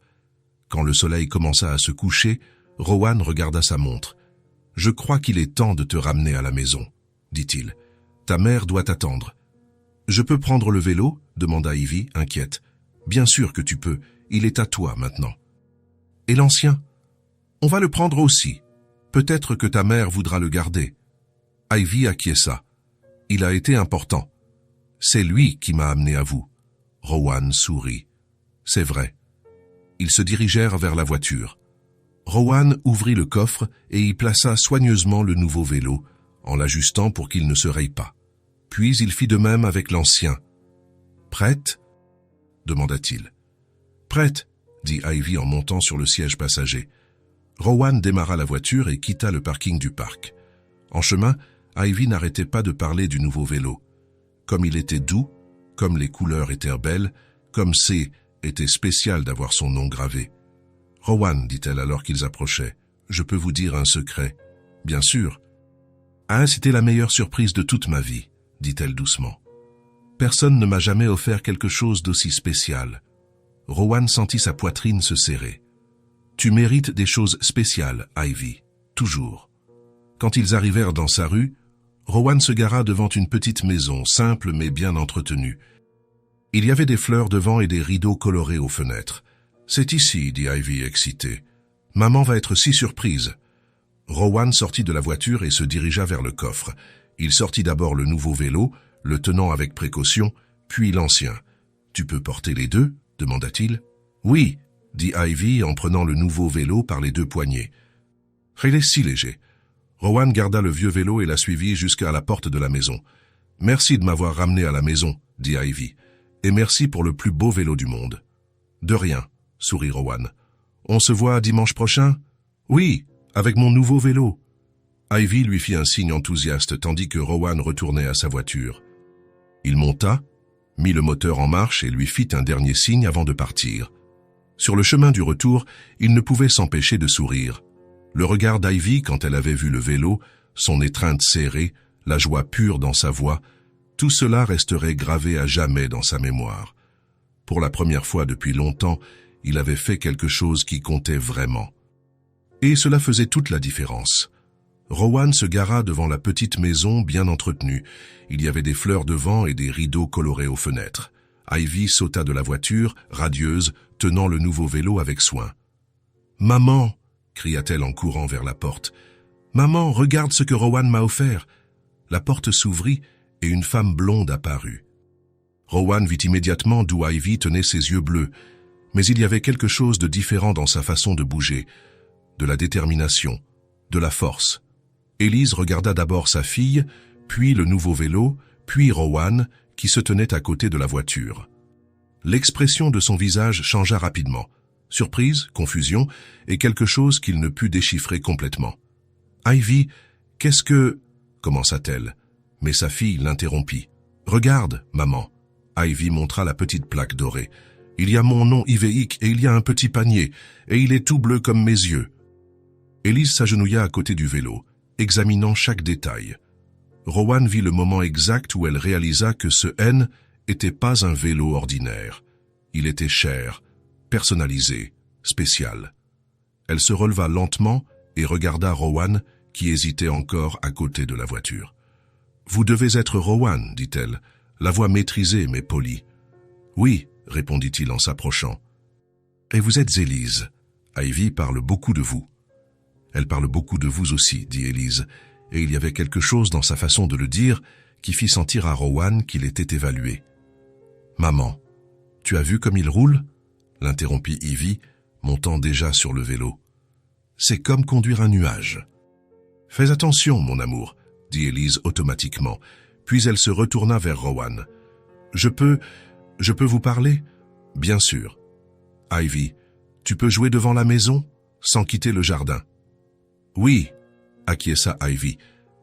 Speaker 1: Quand le soleil commença à se coucher, Rowan regarda sa montre. « Je crois qu'il est temps de te ramener à la maison, » dit-il. « Ta mère doit t'attendre. »« Je peux prendre le vélo ?» demanda Ivy, inquiète. « Bien sûr que tu peux, il est à toi maintenant. »« Et l'ancien ? » ?»« On va le prendre aussi. Peut-être que ta mère voudra le garder. » Ivy acquiesça. « Il a été important. C'est lui qui m'a amené à vous. » Rowan sourit. « C'est vrai. » Ils se dirigèrent vers la voiture. Rowan ouvrit le coffre et y plaça soigneusement le nouveau vélo, en l'ajustant pour qu'il ne se raye pas. Puis il fit de même avec l'ancien. « Prête ?» demanda-t-il. « Prête » dit Ivy en montant sur le siège passager. Rowan démarra la voiture et quitta le parking du parc. En chemin, Ivy n'arrêtait pas de parler du nouveau vélo. Comme il était doux, comme les couleurs étaient belles, comme était spécial d'avoir son nom gravé. « Rowan, dit-elle alors qu'ils approchaient, je peux vous dire un secret. »« Bien sûr. »« Ah, c'était la meilleure surprise de toute ma vie, » dit-elle doucement. « Personne ne m'a jamais offert quelque chose d'aussi spécial. » Rowan sentit sa poitrine se serrer. « Tu mérites des choses spéciales, Ivy, toujours. » Quand ils arrivèrent dans sa rue, Rowan se gara devant une petite maison, simple mais bien entretenue. Il y avait des fleurs devant et des rideaux colorés aux fenêtres. « C'est ici, » dit Ivy excitée. « Maman va être si surprise. » Rowan sortit de la voiture et se dirigea vers le coffre. Il sortit d'abord le nouveau vélo, le tenant avec précaution, puis l'ancien. « Tu peux porter les deux ?» demanda-t-il. « Oui, » dit Ivy en prenant le nouveau vélo par les deux poignets. « Il est si léger. » Rowan garda le vieux vélo et la suivit jusqu'à la porte de la maison. « Merci de m'avoir ramené à la maison, » dit Ivy. « Et merci pour le plus beau vélo du monde. »« De rien, » sourit Rowan. « On se voit dimanche prochain ?»« Oui, avec mon nouveau vélo. » Ivy lui fit un signe enthousiaste tandis que Rowan retournait à sa voiture. Il monta, mit le moteur en marche et lui fit un dernier signe avant de partir. Sur le chemin du retour, il ne pouvait s'empêcher de sourire. Le regard d'Ivy quand elle avait vu le vélo, son étreinte serrée, la joie pure dans sa voix, tout cela resterait gravé à jamais dans sa mémoire. Pour la première fois depuis longtemps, il avait fait quelque chose qui comptait vraiment. Et cela faisait toute la différence. Rowan se gara devant la petite maison bien entretenue. Il y avait des fleurs devant et des rideaux colorés aux fenêtres. Ivy sauta de la voiture, radieuse, tenant le nouveau vélo avec soin. « Maman !» cria-t-elle en courant vers la porte. « Maman, regarde ce que Rowan m'a offert !» La porte s'ouvrit et une femme blonde apparut. Rowan vit immédiatement d'où Ivy tenait ses yeux bleus, mais il y avait quelque chose de différent dans sa façon de bouger, de la détermination, de la force. Élise regarda d'abord sa fille, puis le nouveau vélo, puis Rowan, qui se tenait à côté de la voiture. L'expression de son visage changea rapidement. Surprise, confusion, et quelque chose qu'il ne put déchiffrer complètement. « Ivy, qu'est-ce que... » commença-t-elle, mais sa fille l'interrompit. « Regarde, maman. » Ivy montra la petite plaque dorée. « Il y a mon nom ivéique et il y a un petit panier, et il est tout bleu comme mes yeux. » Élise s'agenouilla à côté du vélo, examinant chaque détail. Rowan vit le moment exact où elle réalisa que ce N n'était pas un vélo ordinaire. Il était cher, personnalisé, spécial. Elle se releva lentement et regarda Rowan, qui hésitait encore à côté de la voiture. « Vous devez être Rowan, dit-elle, la voix maîtrisée mais polie. »« Oui, » répondit-il en s'approchant. « Et vous êtes Élise. Ivy parle beaucoup de vous. »« Elle parle beaucoup de vous aussi, » dit Élise, et il y avait quelque chose dans sa façon de le dire qui fit sentir à Rowan qu'il était évalué. « Maman, tu as vu comme il roule ?» l'interrompit Ivy, montant déjà sur le vélo. « C'est comme conduire un nuage. »« Fais attention, mon amour. dit Élise automatiquement, puis elle se retourna vers Rowan. Je peux vous parler? Bien sûr. Ivy, tu peux jouer devant la maison, sans quitter le jardin? Oui, acquiesça Ivy,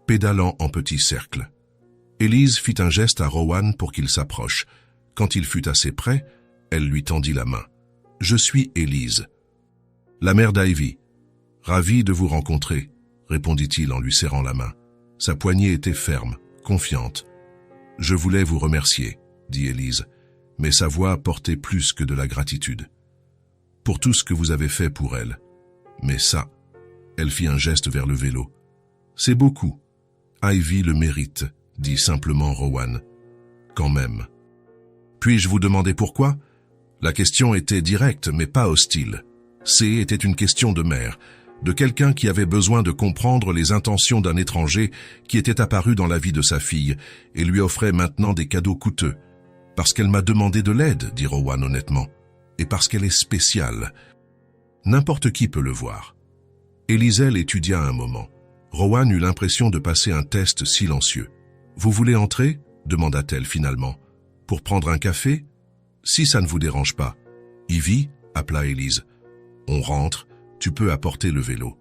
Speaker 1: pédalant en petit cercle. Élise fit un geste à Rowan pour qu'il s'approche. Quand il fut assez près, elle lui tendit la main. Je suis Élise, la mère d'Ivy. Ravi de vous rencontrer, répondit-il en lui serrant la main. Sa poignée était ferme, confiante. Je voulais vous remercier, dit Élise, mais sa voix portait plus que de la gratitude. Pour tout ce que vous avez fait pour elle. Mais ça, elle fit un geste vers le vélo. C'est beaucoup. Ivy le mérite, dit simplement Rowan. Quand même. Puis-je vous demander pourquoi? La question était directe, mais pas hostile. C était une question de mère, de quelqu'un qui avait besoin de comprendre les intentions d'un étranger qui était apparu dans la vie de sa fille et lui offrait maintenant des cadeaux coûteux. Parce qu'elle m'a demandé de l'aide, dit Rowan honnêtement, et parce qu'elle est spéciale. N'importe qui peut le voir. Éliselle étudia un moment. Rowan eut l'impression de passer un test silencieux. « Vous voulez entrer ?» demanda-t-elle finalement. « Pour prendre un café ?»« Si ça ne vous dérange pas. »« Ivy ?» appela Élise. « On rentre, tu peux apporter le vélo. »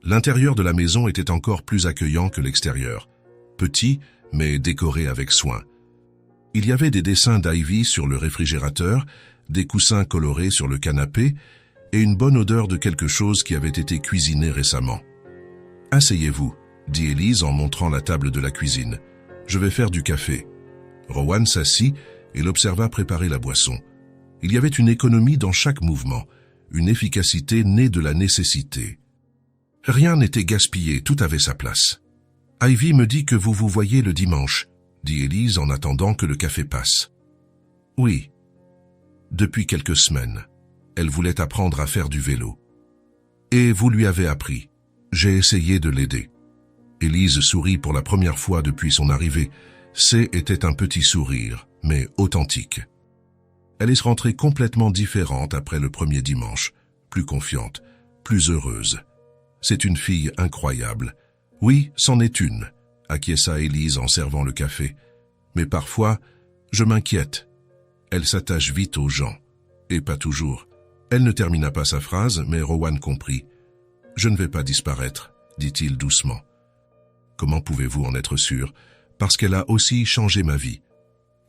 Speaker 1: L'intérieur de la maison était encore plus accueillant que l'extérieur. Petit, mais décoré avec soin. Il y avait des dessins d'Ivy sur le réfrigérateur, des coussins colorés sur le canapé et une bonne odeur de quelque chose qui avait été cuisiné récemment. « Asseyez-vous » dit Élise en montrant la table de la cuisine. « Je vais faire du café. » Rowan s'assit et l'observa préparer la boisson. Il y avait une économie dans chaque mouvement, une efficacité née de la nécessité. Rien n'était gaspillé, tout avait sa place. « Ivy me dit que vous vous voyez le dimanche » dit Élise en attendant que le café passe. « Oui. Depuis quelques semaines. Elle voulait apprendre à faire du vélo. Et vous lui avez appris. J'ai essayé de l'aider. » Élise sourit pour la première fois depuis son arrivée. C était un petit sourire, mais authentique. Elle est rentrée complètement différente après le premier dimanche, plus confiante, plus heureuse. C'est une fille incroyable. Oui, c'en est une, acquiesça Élise en servant le café. Mais parfois, je m'inquiète. Elle s'attache vite aux gens. Et pas toujours. Elle ne termina pas sa phrase, mais Rowan comprit. « Je ne vais pas disparaître, » dit-il doucement. « Comment pouvez-vous en être sûr? Parce qu'elle a aussi changé ma vie. »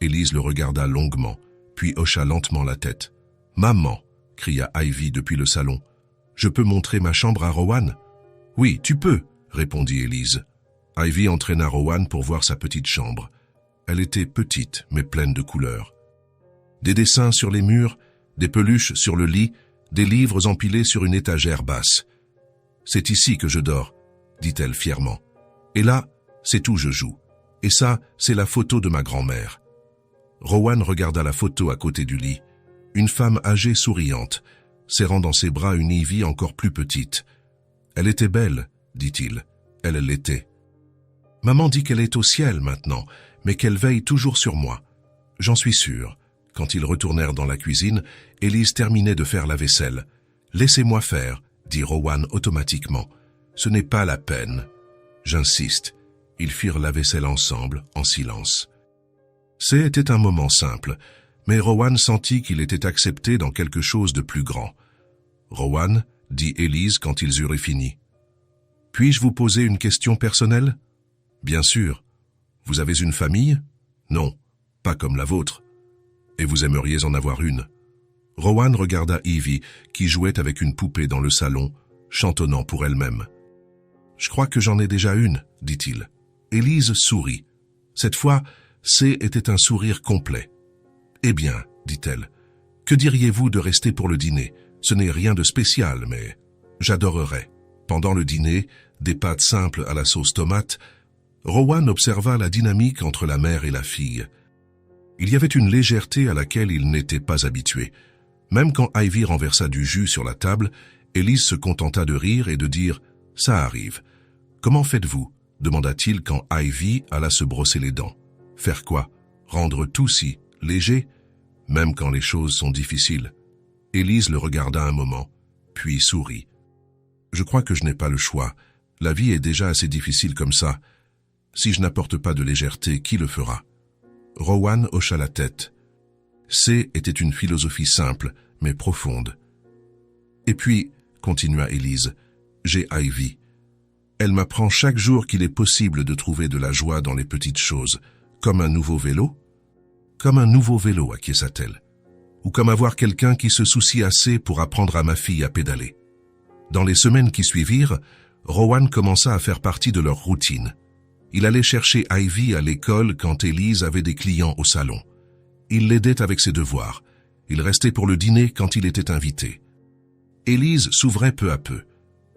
Speaker 1: Élise le regarda longuement, puis hocha lentement la tête. « Maman !» cria Ivy depuis le salon. « Je peux montrer ma chambre à Rowan ?»« Oui, tu peux !» répondit Élise. Ivy entraîna Rowan pour voir sa petite chambre. Elle était petite, mais pleine de couleurs. Des dessins sur les murs, des peluches sur le lit, des livres empilés sur une étagère basse. « C'est ici que je dors, » dit-elle fièrement. « Et là, c'est où je joue. Et ça, c'est la photo de ma grand-mère. » Rowan regarda la photo à côté du lit. Une femme âgée souriante, serrant dans ses bras une Ivy encore plus petite. « Elle était belle, » dit-il. Elle l'était. « Maman dit qu'elle est au ciel maintenant, mais qu'elle veille toujours sur moi. J'en suis sûr. » Quand ils retournèrent dans la cuisine, Élise terminait de faire la vaisselle. « Laissez-moi faire, » dit Rowan automatiquement. « Ce n'est pas la peine. » J'insiste. Ils firent la vaisselle ensemble, en silence. C'était un moment simple, mais Rowan sentit qu'il était accepté dans quelque chose de plus grand. « Rowan, » dit Élise quand ils eurent fini. « Puis-je vous poser une question personnelle? »« Bien sûr. Vous avez une famille? »« Non, pas comme la vôtre. » « Et vous aimeriez en avoir une ?» Rowan regarda Ivy, qui jouait avec une poupée dans le salon, chantonnant pour elle-même. « Je crois que j'en ai déjà une, » dit-il. Élise sourit. Cette fois, C était un sourire complet. « Eh bien, » dit-elle, « que diriez-vous de rester pour le dîner? Ce n'est rien de spécial, mais j'adorerais. » Pendant le dîner, des pâtes simples à la sauce tomate, Rowan observa la dynamique entre la mère et la fille. Il y avait une légèreté à laquelle il n'était pas habitué. Même quand Ivy renversa du jus sur la table, Élise se contenta de rire et de dire « Ça arrive. »« Comment faites-vous » demanda-t-il quand Ivy alla se brosser les dents. « Faire quoi? Rendre tout si léger, même quand les choses sont difficiles. » Élise le regarda un moment, puis sourit. « Je crois que je n'ai pas le choix. La vie est déjà assez difficile comme ça. Si je n'apporte pas de légèreté, qui le fera? Rowan hocha la tête. C était une philosophie simple, mais profonde. Et puis, continua Élise, j'ai Ivy. Elle m'apprend chaque jour qu'il est possible de trouver de la joie dans les petites choses, comme un nouveau vélo. Comme un nouveau vélo, acquiesça-t-elle. Ou comme avoir quelqu'un qui se soucie assez pour apprendre à ma fille à pédaler. Dans les semaines qui suivirent, Rowan commença à faire partie de leur routine. Il allait chercher Ivy à l'école quand Élise avait des clients au salon. Il l'aidait avec ses devoirs. Il restait pour le dîner quand il était invité. Élise s'ouvrait peu à peu.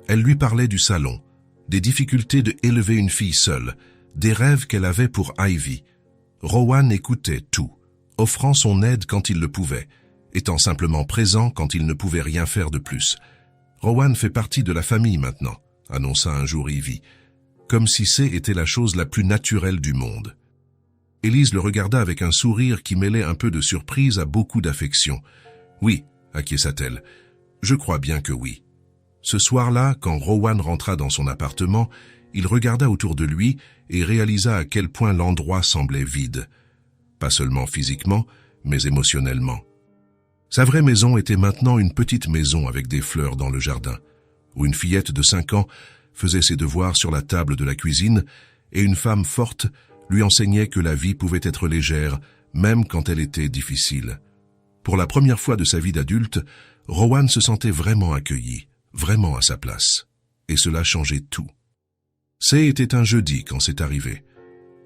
Speaker 1: Elle lui parlait du salon, des difficultés de élever une fille seule, des rêves qu'elle avait pour Ivy. Rowan écoutait tout, offrant son aide quand il le pouvait, étant simplement présent quand il ne pouvait rien faire de plus. Rowan fait partie de la famille maintenant, annonça un jour Ivy, comme si c'était la chose la plus naturelle du monde. Élise le regarda avec un sourire qui mêlait un peu de surprise à beaucoup d'affection. « Oui, acquiesça-t-elle, je crois bien que oui. » Ce soir-là, quand Rowan rentra dans son appartement, il regarda autour de lui et réalisa à quel point l'endroit semblait vide. Pas seulement physiquement, mais émotionnellement. Sa vraie maison était maintenant une petite maison avec des fleurs dans le jardin, où une fillette de 5 ans faisait ses devoirs sur la table de la cuisine et une femme forte lui enseignait que la vie pouvait être légère, même quand elle était difficile. Pour la première fois de sa vie d'adulte, Rowan se sentait vraiment accueilli, vraiment à sa place. Et cela changeait tout. C'était un jeudi quand c'est arrivé.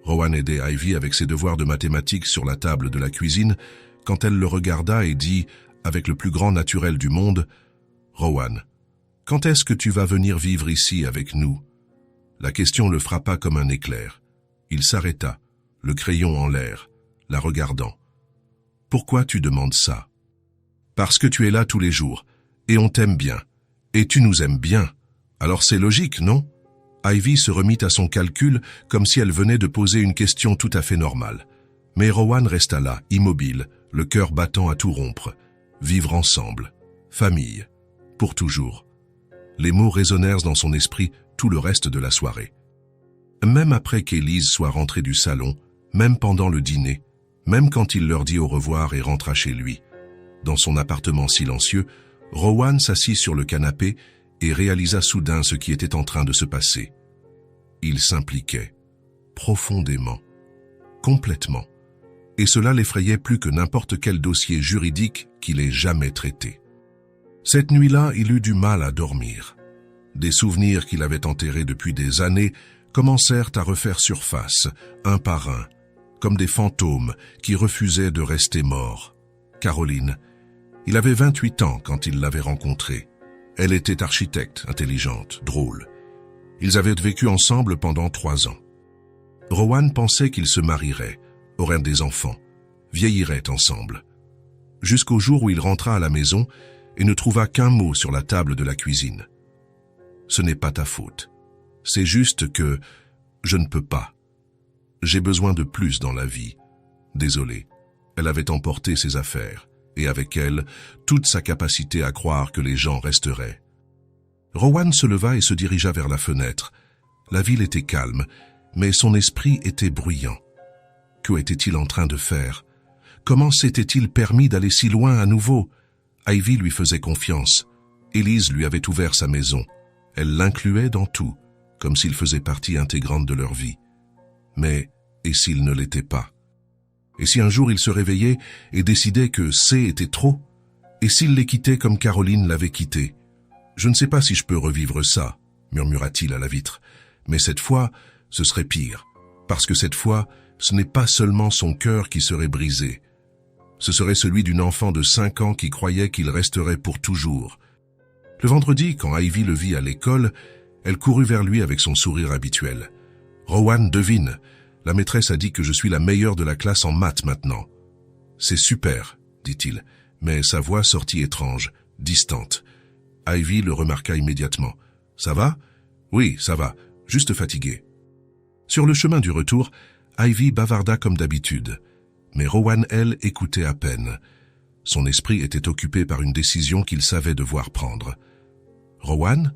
Speaker 1: Rowan aidait Ivy avec ses devoirs de mathématiques sur la table de la cuisine quand elle le regarda et dit, avec le plus grand naturel du monde, « Rowan, quand est-ce que tu vas venir vivre ici avec nous ?» La question le frappa comme un éclair. Il s'arrêta, le crayon en l'air, la regardant. « Pourquoi tu demandes ça ?»« Parce que tu es là tous les jours, et on t'aime bien, et tu nous aimes bien. Alors c'est logique, non ?» Ivy se remit à son calcul comme si elle venait de poser une question tout à fait normale. Mais Rowan resta là, immobile, le cœur battant à tout rompre. Vivre ensemble, famille, pour toujours. Les mots résonnèrent dans son esprit tout le reste de la soirée. Même après qu'Élise soit rentrée du salon, même pendant le dîner, même quand il leur dit au revoir et rentra chez lui, dans son appartement silencieux, Rowan s'assit sur le canapé et réalisa soudain ce qui était en train de se passer. Il s'impliquait, profondément, complètement, et cela l'effrayait plus que n'importe quel dossier juridique qu'il ait jamais traité. Cette nuit-là, il eut du mal à dormir. Des souvenirs qu'il avait enterrés depuis des années commencèrent à refaire surface, un par un, comme des fantômes qui refusaient de rester morts. Caroline, il avait 28 ans quand il l'avait rencontrée. Elle était architecte, intelligente, drôle. Ils avaient vécu ensemble pendant 3 ans. Rowan pensait qu'ils se marieraient, auraient des enfants, vieilliraient ensemble. Jusqu'au jour où il rentra à la maison et ne trouva qu'un mot sur la table de la cuisine. « Ce n'est pas ta faute. C'est juste que je ne peux pas. J'ai besoin de plus dans la vie. Désolé. » Elle avait emporté ses affaires, et avec elle, toute sa capacité à croire que les gens resteraient. Rowan se leva et se dirigea vers la fenêtre. La ville était calme, mais son esprit était bruyant. Que était-il en train de faire? Comment s'était-il permis d'aller si loin à nouveau? Ivy lui faisait confiance. Élise lui avait ouvert sa maison. Elle l'incluait dans tout, comme s'il faisait partie intégrante de leur vie. Mais, et s'il ne l'était pas? Et si un jour il se réveillait et décidait que C était trop? Et s'il les quittait comme Caroline l'avait quitté? Je ne sais pas si je peux revivre ça, murmura-t-il à la vitre. Mais cette fois, ce serait pire. Parce que cette fois, ce n'est pas seulement son cœur qui serait brisé. Ce serait celui d'une enfant de 5 ans qui croyait qu'il resterait pour toujours. Le vendredi, quand Ivy le vit à l'école, elle courut vers lui avec son sourire habituel. « Rowan, devine, la maîtresse a dit que je suis la meilleure de la classe en maths maintenant. »« C'est super, » dit-il, mais sa voix sortit étrange, distante. Ivy le remarqua immédiatement. « Ça va ?»« Oui, ça va, juste fatigué. » Sur le chemin du retour, Ivy bavarda comme d'habitude. Mais Rowan, elle, écoutait à peine. Son esprit était occupé par une décision qu'il savait devoir prendre. « Rowan ?»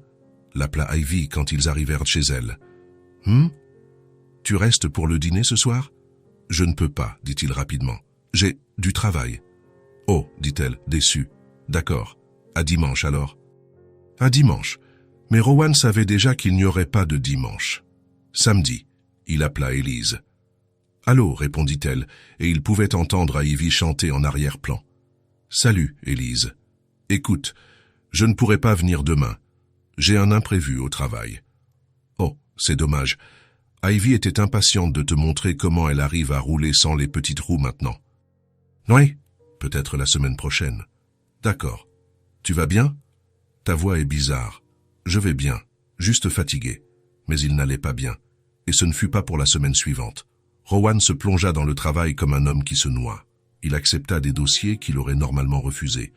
Speaker 1: l'appela Ivy quand ils arrivèrent chez elle. « Tu restes pour le dîner ce soir? Je ne peux pas, dit-il rapidement. J'ai du travail. Oh, dit-elle, déçue. D'accord. À dimanche alors. À dimanche. Mais Rowan savait déjà qu'il n'y aurait pas de dimanche. Samedi. Il appela Élise. Allô, répondit-elle, et il pouvait entendre Ivy chanter en arrière-plan. Salut, Élise. Écoute, je ne pourrai pas venir demain. J'ai un imprévu au travail. Oh, c'est dommage. Ivy était impatiente de te montrer comment elle arrive à rouler sans les petites roues maintenant. Oui, peut-être la semaine prochaine. D'accord. Tu vas bien? Ta voix est bizarre. Je vais bien, juste fatigué. Mais il n'allait pas bien. Et ce ne fut pas pour la semaine suivante. Rowan se plongea dans le travail comme un homme qui se noie. Il accepta des dossiers qu'il aurait normalement refusés.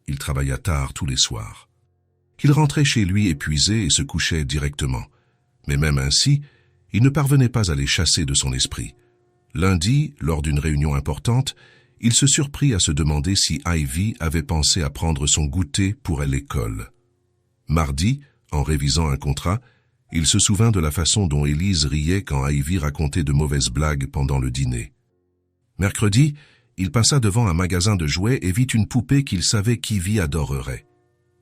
Speaker 1: Il travailla tard tous les soirs. Il rentrait chez lui épuisé et se couchait directement. Mais même ainsi, il ne parvenait pas à les chasser de son esprit. Lundi, lors d'une réunion importante, il se surprit à se demander si Ivy avait pensé à prendre son goûter pour l'école. Mardi, en révisant un contrat, il se souvint de la façon dont Élise riait quand Ivy racontait de mauvaises blagues pendant le dîner. Mercredi, il passa devant un magasin de jouets et vit une poupée qu'il savait qu'Ivy adorerait.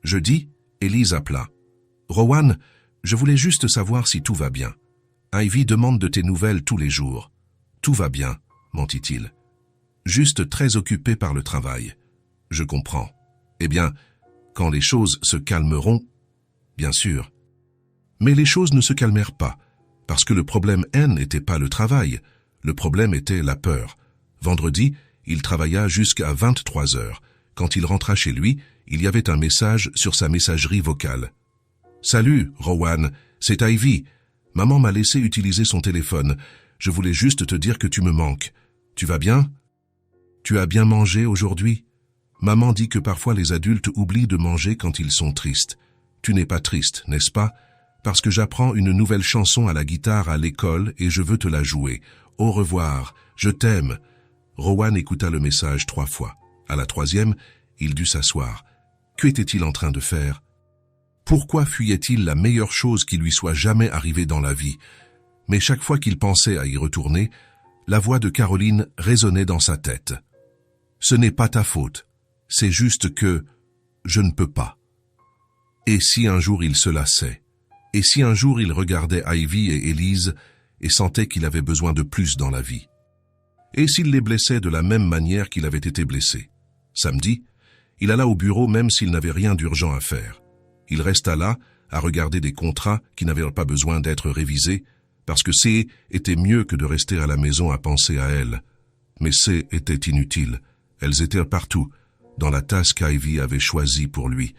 Speaker 1: Jeudi, Élise appela. « Rowan, je voulais juste savoir si tout va bien. Ivy demande de tes nouvelles tous les jours. »« Tout va bien, » mentit-il. « Juste très occupé par le travail. »« Je comprends. Eh bien, quand les choses se calmeront, bien sûr. » Mais les choses ne se calmèrent pas, parce que le problème n'était pas le travail, le problème était la peur. Vendredi, il travailla jusqu'à 23 heures. Quand il rentra chez lui, il y avait un message sur sa messagerie vocale. « Salut, Rowan, c'est Ivy. Maman m'a laissé utiliser son téléphone. Je voulais juste te dire que tu me manques. Tu vas bien? Tu as bien mangé aujourd'hui? Maman dit que parfois les adultes oublient de manger quand ils sont tristes. Tu n'es pas triste, n'est-ce pas? Parce que j'apprends une nouvelle chanson à la guitare à l'école et je veux te la jouer. Au revoir, je t'aime. » Rowan écouta le message 3 fois. À la 3e, il dut s'asseoir. Que était-il en train de faire? Pourquoi fuyait-il la meilleure chose qui lui soit jamais arrivée dans la vie? Mais chaque fois qu'il pensait à y retourner, la voix de Caroline résonnait dans sa tête. « Ce n'est pas ta faute. C'est juste que je ne peux pas. » Et si un jour il se lassait? Et si un jour il regardait Ivy et Élise et sentait qu'il avait besoin de plus dans la vie? Et s'il les blessait de la même manière qu'il avait été blessé? Samedi, il alla au bureau même s'il n'avait rien d'urgent à faire. Il resta là, à regarder des contrats qui n'avaient pas besoin d'être révisés, parce que C était mieux que de rester à la maison à penser à elle. Mais C était inutile. Elles étaient partout, dans la tasse qu'Ivy avait choisie pour lui.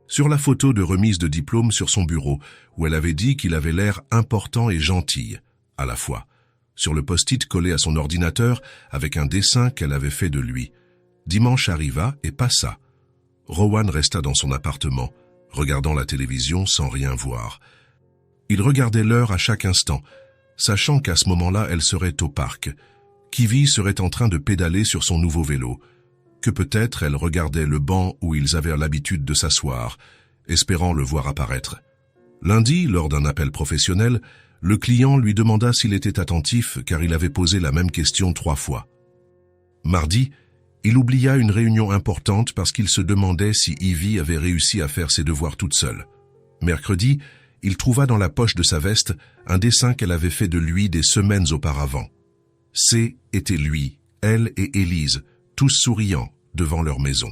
Speaker 1: Sur la photo de remise de diplôme sur son bureau, où elle avait dit qu'il avait l'air important et gentil, à la fois. Sur le post-it collé à son ordinateur, avec un dessin qu'elle avait fait de lui. Dimanche arriva et passa. Rowan resta dans son appartement, regardant la télévision sans rien voir. Il regardait l'heure à chaque instant, sachant qu'à ce moment-là, elle serait au parc, qu'Ivy serait en train de pédaler sur son nouveau vélo, que peut-être elle regardait le banc où ils avaient l'habitude de s'asseoir, espérant le voir apparaître. Lundi, lors d'un appel professionnel, le client lui demanda s'il était attentif car il avait posé la même question 3 fois. Mardi, il oublia une réunion importante parce qu'il se demandait si Ivy avait réussi à faire ses devoirs toute seule. Mercredi, il trouva dans la poche de sa veste un dessin qu'elle avait fait de lui des semaines auparavant. C était lui, elle et Élise, tous souriants devant leur maison.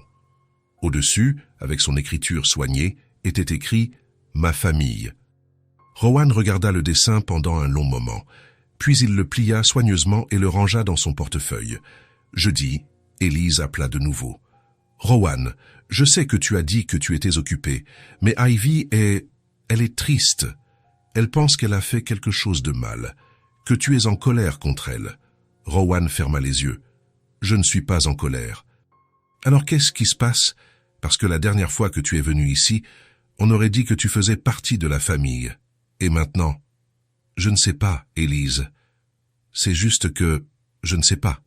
Speaker 1: Au-dessus, avec son écriture soignée, était écrit « Ma famille ». Rowan regarda le dessin pendant un long moment, puis il le plia soigneusement et le rangea dans son portefeuille. Jeudi, Élise appela de nouveau. « Rowan, je sais que tu as dit que tu étais occupé, mais Ivy elle est triste. Elle pense qu'elle a fait quelque chose de mal, que tu es en colère contre elle. » Rowan ferma les yeux. « Je ne suis pas en colère. »« Alors qu'est-ce qui se passe? Parce que la dernière fois que tu es venu ici, on aurait dit que tu faisais partie de la famille. Et maintenant? » ?»« Je ne sais pas, Élise. C'est juste que je ne sais pas. » »«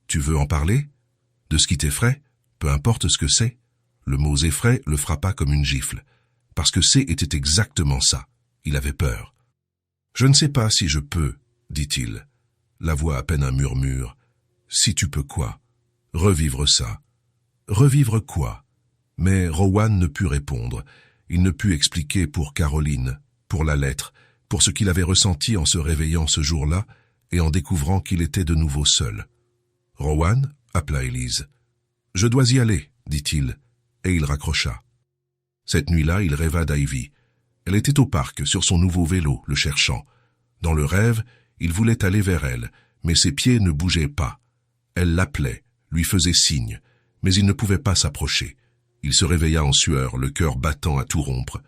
Speaker 1: Tu veux en parler? De ce qui t'effraie? Peu importe ce que c'est. » Le mot effraie le frappa comme une gifle. Parce que C était exactement ça. Il avait peur. Je ne sais pas si je peux, dit-il, la voix à peine un murmure. Si tu peux quoi? Revivre ça. Revivre quoi? Mais Rowan ne put répondre. Il ne put expliquer pour Caroline, pour la lettre, pour ce qu'il avait ressenti en se réveillant ce jour-là et en découvrant qu'il était de nouveau seul. Rowan appela Élise. « Je dois y aller, dit-il, et il raccrocha. Cette nuit-là, il rêva d'Ivy. Elle était au parc, sur son nouveau vélo, le cherchant. Dans le rêve, il voulait aller vers elle, mais ses pieds ne bougeaient pas. Elle l'appelait, lui faisait signe, mais il ne pouvait pas s'approcher. Il se réveilla en sueur, le cœur battant à tout rompre.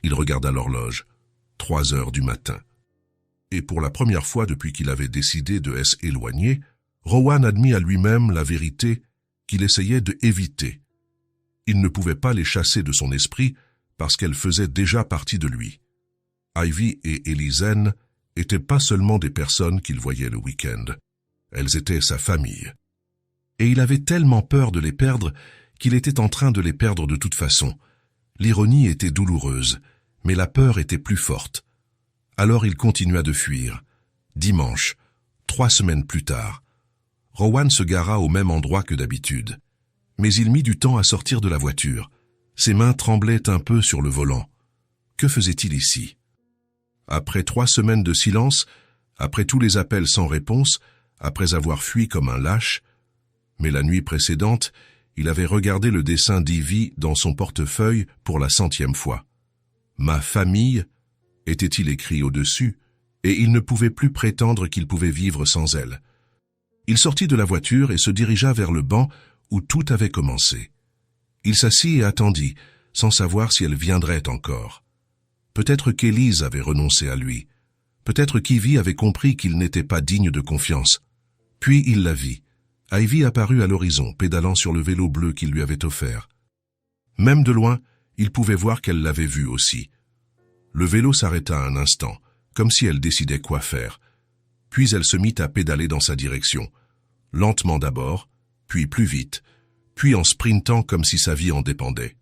Speaker 1: Il regarda l'horloge. 3 heures du matin. Et pour la première fois depuis qu'il avait décidé de s'éloigner, Rowan admit à lui-même la vérité qu'il essayait de éviter. Il ne pouvait pas les chasser de son esprit parce qu'elles faisaient déjà partie de lui. Ivy et Elisen n'étaient pas seulement des personnes qu'il voyait le week-end. Elles étaient sa famille. Et il avait tellement peur de les perdre qu'il était en train de les perdre de toute façon. L'ironie était douloureuse, mais la peur était plus forte. Alors il continua de fuir. Dimanche, 3 semaines plus tard, Rowan se gara au même endroit que d'habitude. Mais il mit du temps à sortir de la voiture. Ses mains tremblaient un peu sur le volant. Que faisait-il ici? Après 3 semaines de silence, après tous les appels sans réponse, après avoir fui comme un lâche, mais la nuit précédente, il avait regardé le dessin d'Ivy dans son portefeuille pour la 100e fois. Ma famille, était-il écrit au-dessus, et il ne pouvait plus prétendre qu'il pouvait vivre sans elle. Il sortit de la voiture et se dirigea vers le banc où tout avait commencé. Il s'assit et attendit, sans savoir si elle viendrait encore. Peut-être qu'Élise avait renoncé à lui. Peut-être qu'Ivy avait compris qu'il n'était pas digne de confiance. Puis il la vit. Ivy apparut à l'horizon, pédalant sur le vélo bleu qu'il lui avait offert. Même de loin, il pouvait voir qu'elle l'avait vu aussi. Le vélo s'arrêta un instant, comme si elle décidait quoi faire. Puis elle se mit à pédaler dans sa direction. Lentement d'abord, puis plus vite, puis en sprintant comme si sa vie en dépendait.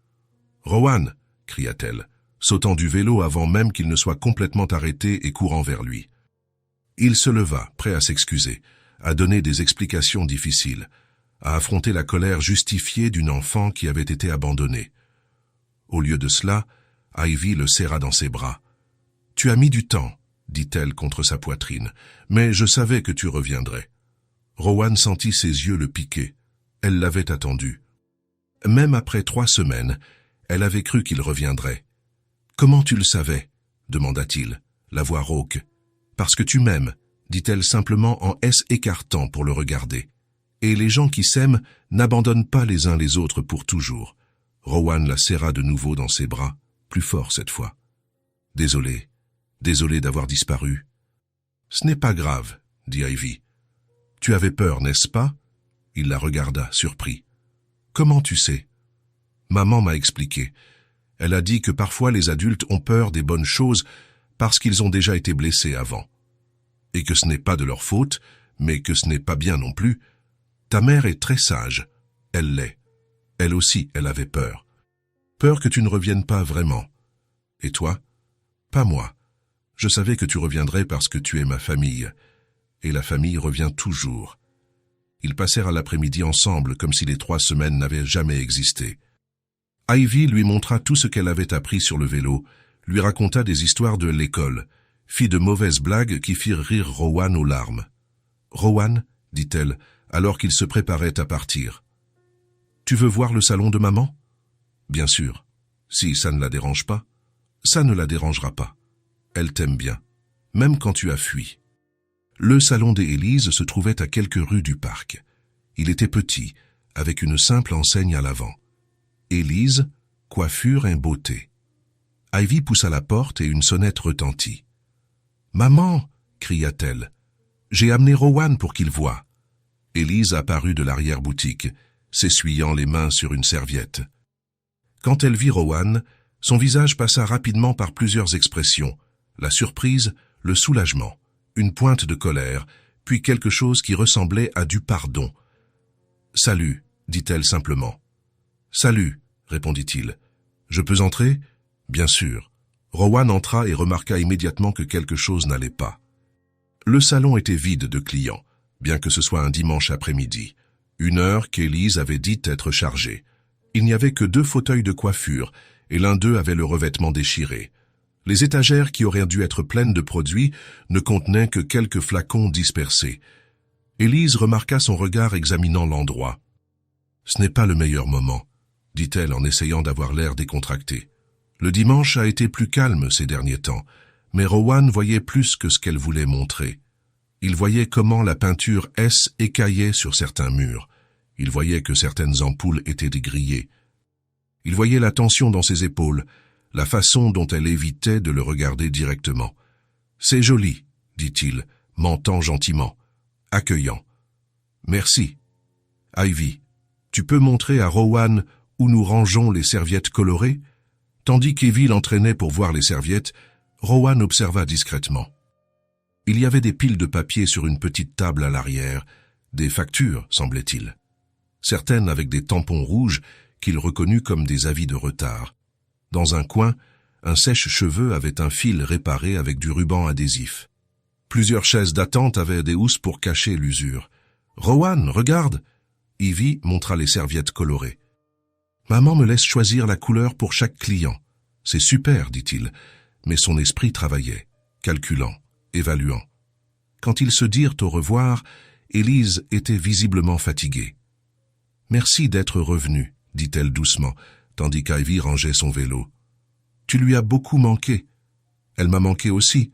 Speaker 1: « Rowan !» cria-t-elle, sautant du vélo avant même qu'il ne soit complètement arrêté et courant vers lui. Il se leva, prêt à s'excuser, à donner des explications difficiles, à affronter la colère justifiée d'une enfant qui avait été abandonnée. Au lieu de cela, Ivy le serra dans ses bras. « Tu as mis du temps, » dit-elle contre sa poitrine, « mais je savais que tu reviendrais. » Rowan sentit ses yeux le piquer. Elle l'avait attendu. Même après 3 semaines, elle avait cru qu'il reviendrait. « Comment tu le savais ?» demanda-t-il, la voix rauque. « Parce que tu m'aimes, » dit-elle simplement en s'écartant pour le regarder. Et les gens qui s'aiment n'abandonnent pas les uns les autres pour toujours. Rowan la serra de nouveau dans ses bras, plus fort cette fois. « Désolé, désolé d'avoir disparu. »« Ce n'est pas grave, » dit Ivy. « Tu avais peur, n'est-ce pas ?» Il la regarda, surpris. « Comment tu sais ?»« Maman m'a expliqué. Elle a dit que parfois les adultes ont peur des bonnes choses parce qu'ils ont déjà été blessés avant. Et que ce n'est pas de leur faute, mais que ce n'est pas bien non plus. Ta mère est très sage. Elle l'est. Elle aussi, elle avait peur. Peur que tu ne reviennes pas vraiment. Et toi? Pas moi. Je savais que tu reviendrais parce que tu es ma famille. Et la famille revient toujours. » Ils passèrent à l'après-midi ensemble comme si les 3 semaines n'avaient jamais existé. Ivy lui montra tout ce qu'elle avait appris sur le vélo, lui raconta des histoires de l'école, fit de mauvaises blagues qui firent rire Rowan aux larmes. « Rowan, » dit-elle, alors qu'il se préparait à partir. « Tu veux voir le salon de maman ?»« Bien sûr. Si ça ne la dérange pas. »« Ça ne la dérangera pas. Elle t'aime bien, même quand tu as fui. » Le salon des Élise se trouvait à quelques rues du parc. Il était petit, avec une simple enseigne à l'avant. Élise, coiffure et beauté. Ivy poussa la porte et une sonnette retentit. « Maman !» cria-t-elle. « J'ai amené Rowan pour qu'il voie. » Élise apparut de l'arrière-boutique, s'essuyant les mains sur une serviette. Quand elle vit Rowan, son visage passa rapidement par plusieurs expressions, la surprise, le soulagement, une pointe de colère, puis quelque chose qui ressemblait à du pardon. « Salut », dit-elle simplement. « Salut », répondit-il. « Je peux entrer ?»« Bien sûr. Rowan entra et remarqua immédiatement que quelque chose n'allait pas. Le salon était vide de clients, bien que ce soit un dimanche après-midi, une heure qu'Élise avait dit être chargée. Il n'y avait que 2 fauteuils de coiffure, et l'un d'eux avait le revêtement déchiré. Les étagères qui auraient dû être pleines de produits ne contenaient que quelques flacons dispersés. Élise remarqua son regard examinant l'endroit. « Ce n'est pas le meilleur moment », dit-elle en essayant d'avoir l'air décontracté. Le dimanche a été plus calme ces derniers temps, mais Rowan voyait plus que ce qu'elle voulait montrer. Il voyait comment la peinture S écaillait sur certains murs. Il voyait que certaines ampoules étaient dégrillées. Il voyait la tension dans ses épaules, la façon dont elle évitait de le regarder directement. « C'est joli, » dit-il, mentant gentiment, accueillant. « Merci. Ivy, tu peux montrer à Rowan où nous rangeons les serviettes colorées ?» Tandis qu'Evie l'entraînait pour voir les serviettes, Rowan observa discrètement. Il y avait des piles de papier sur une petite table à l'arrière, des factures, semblait-il. Certaines avec des tampons rouges qu'il reconnut comme des avis de retard. Dans un coin, un sèche-cheveux avait un fil réparé avec du ruban adhésif. Plusieurs chaises d'attente avaient des housses pour cacher l'usure. « Rowan, regarde !» Evie montra les serviettes colorées. « Maman me laisse choisir la couleur pour chaque client. C'est super, dit-il, mais son esprit travaillait, calculant, évaluant. Quand ils se dirent au revoir, Élise était visiblement fatiguée. « Merci d'être revenue, » dit-elle doucement, tandis qu'Ivy rangeait son vélo. « Tu lui as beaucoup manqué. Elle m'a manqué aussi.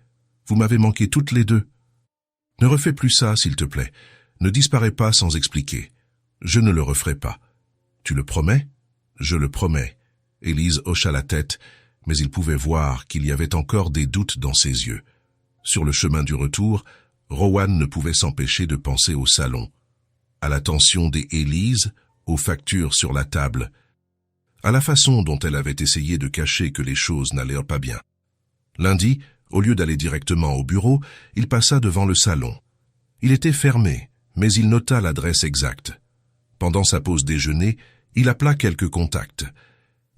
Speaker 1: Vous m'avez manqué toutes les deux. Ne refais plus ça, s'il te plaît. Ne disparais pas sans expliquer. Je ne le referai pas. Tu le promets ? » « Je le promets. » Élise hocha la tête, mais il pouvait voir qu'il y avait encore des doutes dans ses yeux. Sur le chemin du retour, Rowan ne pouvait s'empêcher de penser au salon, à la tension des Élise, aux factures sur la table, à la façon dont elle avait essayé de cacher que les choses n'allaient pas bien. Lundi, au lieu d'aller directement au bureau, il passa devant le salon. Il était fermé, mais il nota l'adresse exacte. Pendant sa pause déjeuner, il appela quelques contacts.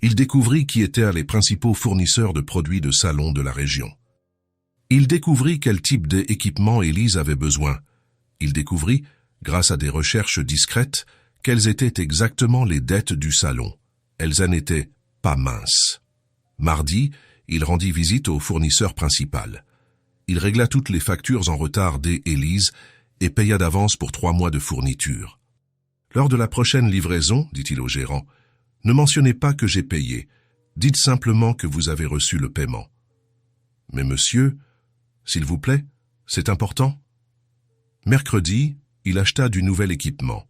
Speaker 1: Il découvrit qui étaient les principaux fournisseurs de produits de salon de la région. Il découvrit quel type d'équipement Élise avait besoin. Il découvrit, grâce à des recherches discrètes, quelles étaient exactement les dettes du salon. Elles en étaient pas minces. Mardi, il rendit visite au fournisseur principal. Il régla toutes les factures en retard d'Élise et paya d'avance pour 3 mois de fourniture. Lors de la prochaine livraison, dit-il au gérant, ne mentionnez pas que j'ai payé. Dites simplement que vous avez reçu le paiement. Mais monsieur, s'il vous plaît, c'est important. Mercredi, il acheta du nouvel équipement.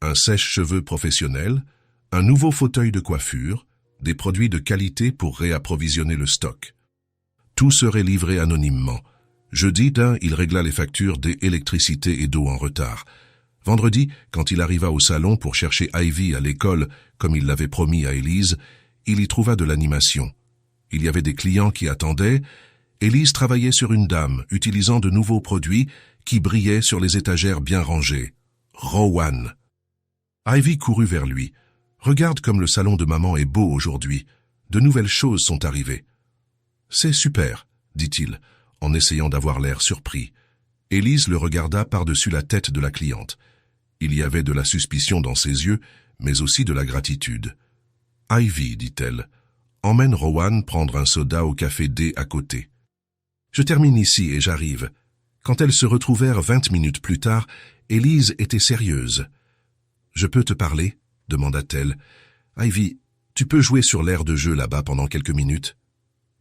Speaker 1: Un sèche-cheveux professionnel, un nouveau fauteuil de coiffure, des produits de qualité pour réapprovisionner le stock. Tout serait livré anonymement. Jeudi, il régla les factures d'électricité et d'eau en retard. Vendredi, quand il arriva au salon pour chercher Ivy à l'école, comme il l'avait promis à Élise, il y trouva de l'animation. Il y avait des clients qui attendaient. Élise travaillait sur une dame, utilisant de nouveaux produits qui brillaient sur les étagères bien rangées. Rowan. Ivy courut vers lui. « Regarde comme le salon de maman est beau aujourd'hui. De nouvelles choses sont arrivées. »« C'est super, » dit-il, en essayant d'avoir l'air surpris. Élise le regarda par-dessus la tête de la cliente. Il y avait de la suspicion dans ses yeux, mais aussi de la gratitude. « Ivy, dit-elle, emmène Rowan prendre un soda au café D à côté. Je termine ici et j'arrive. » Quand elles se retrouvèrent 20 minutes plus tard, Élise était sérieuse. « Je peux te parler ?» demanda-t-elle. « Ivy, tu peux jouer sur l'aire de jeu là-bas pendant quelques minutes ?»«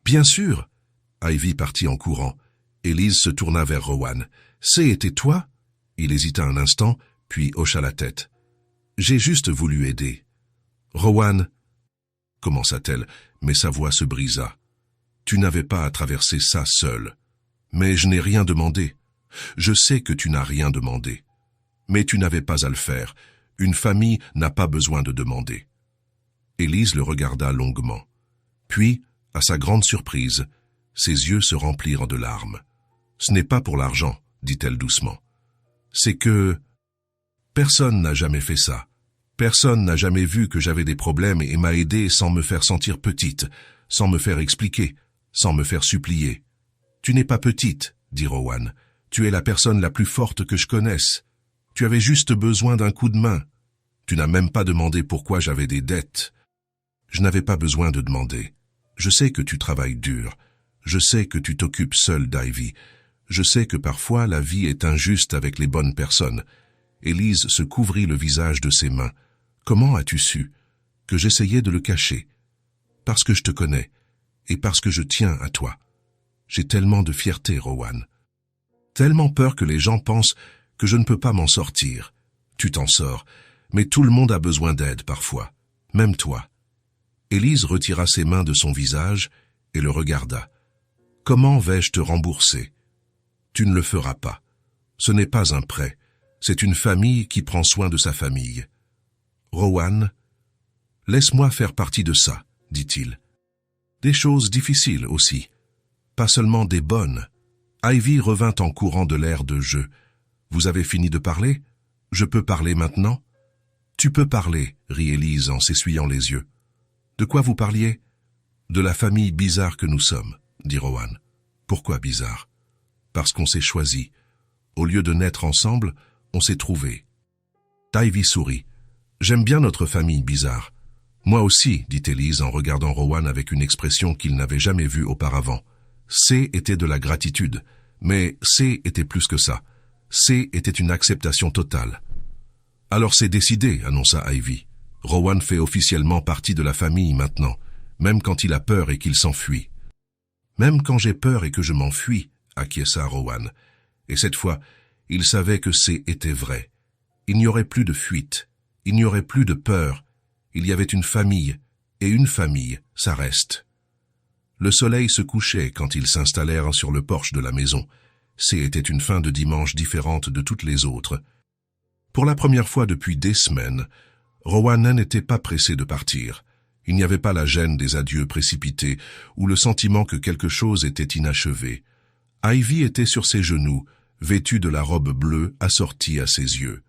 Speaker 1: Bien sûr !» Ivy partit en courant. Élise se tourna vers Rowan. « C'est toi ?» Il hésita un instant, puis hocha la tête. « J'ai juste voulu aider. »« Rowan » commença-t-elle, mais sa voix se brisa. « Tu n'avais pas à traverser ça seul. Mais je n'ai rien demandé. Je sais que tu n'as rien demandé. Mais tu n'avais pas à le faire. Une famille n'a pas besoin de demander. » Élise le regarda longuement. Puis, à sa grande surprise, ses yeux se remplirent de larmes. « Ce n'est pas pour l'argent, » dit-elle doucement. « C'est que... personne n'a jamais fait ça. Personne n'a jamais vu que j'avais des problèmes et m'a aidé sans me faire sentir petite, sans me faire expliquer. sans me faire supplier. « Tu n'es pas petite, » dit Rowan. « Tu es la personne la plus forte que je connaisse. Tu avais juste besoin d'un coup de main. Tu n'as même pas demandé pourquoi j'avais des dettes. » Je n'avais pas besoin de demander. Je sais que tu travailles dur. Je sais que tu t'occupes seule d'Ivy. Je sais que parfois la vie est injuste avec les bonnes personnes. Élise se couvrit le visage de ses mains. Comment as-tu su que j'essayais de le cacher? Parce que je te connais et parce que je tiens à toi. J'ai tellement de fierté, Rowan. Tellement peur que les gens pensent que je ne peux pas m'en sortir. Tu t'en sors, mais tout le monde a besoin d'aide parfois, même toi. Élise retira ses mains de son visage et le regarda. Comment vais-je te rembourser? Tu ne le feras pas. Ce n'est pas un prêt. C'est une famille qui prend soin de sa famille. Rowan, laisse-moi faire partie de ça, dit-il. Des choses difficiles aussi, pas seulement des bonnes. Ivy revint en courant de l'air de jeu. Vous avez fini de parler? Je peux parler maintenant? Tu peux parler, rit Élise en s'essuyant les yeux. De quoi vous parliez? De la famille bizarre que nous sommes, dit Rowan. Pourquoi bizarre? Parce qu'on s'est choisi. Au lieu de naître ensemble, on s'est trouvés. Ivy sourit. J'aime bien notre famille bizarre. Moi aussi, dit Élise en regardant Rowan avec une expression qu'il n'avait jamais vue auparavant. C était de la gratitude, mais C était plus que ça. C était une acceptation totale. Alors c'est décidé, annonça Ivy. Rowan fait officiellement partie de la famille maintenant, même quand il a peur et qu'il s'enfuit. Même quand j'ai peur et que je m'enfuis, acquiesça Rowan. Et cette fois, il savait que C était vrai. Il n'y aurait plus de fuite, il n'y aurait plus de peur. Il y avait une famille, et une famille, ça reste. Le soleil se couchait quand ils s'installèrent sur le porche de la maison. C'était une fin de dimanche différente de toutes les autres. Pour la première fois depuis des semaines, Rowan n'était pas pressé de partir. Il n'y avait pas la gêne des adieux précipités ou le sentiment que quelque chose était inachevé. Ivy était sur ses genoux, vêtue de la robe bleue assortie à ses yeux.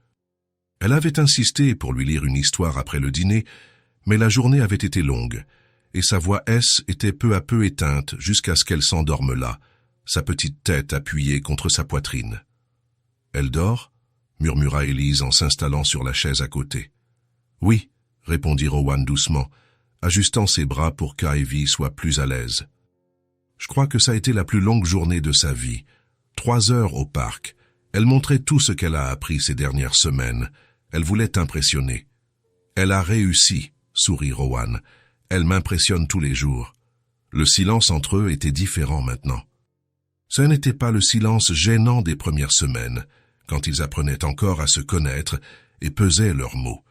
Speaker 1: Elle avait insisté pour lui lire une histoire après le dîner, mais la journée avait été longue, et sa voix était peu à peu éteinte jusqu'à ce qu'elle s'endorme là, sa petite tête appuyée contre sa poitrine. « Elle dort ?» murmura Élise en s'installant sur la chaise à côté. « Oui », répondit Rowan doucement, ajustant ses bras pour qu'Ivy soit plus à l'aise. « Je crois que ça a été la plus longue journée de sa vie. 3 heures au parc. Elle montrait tout ce qu'elle a appris ces dernières semaines. Elle voulait t'impressionner. »« Elle a réussi, » sourit Rowan. « Elle m'impressionne tous les jours. » Le silence entre eux était différent maintenant. Ce n'était pas le silence gênant des premières semaines, quand ils apprenaient encore à se connaître et pesaient leurs mots.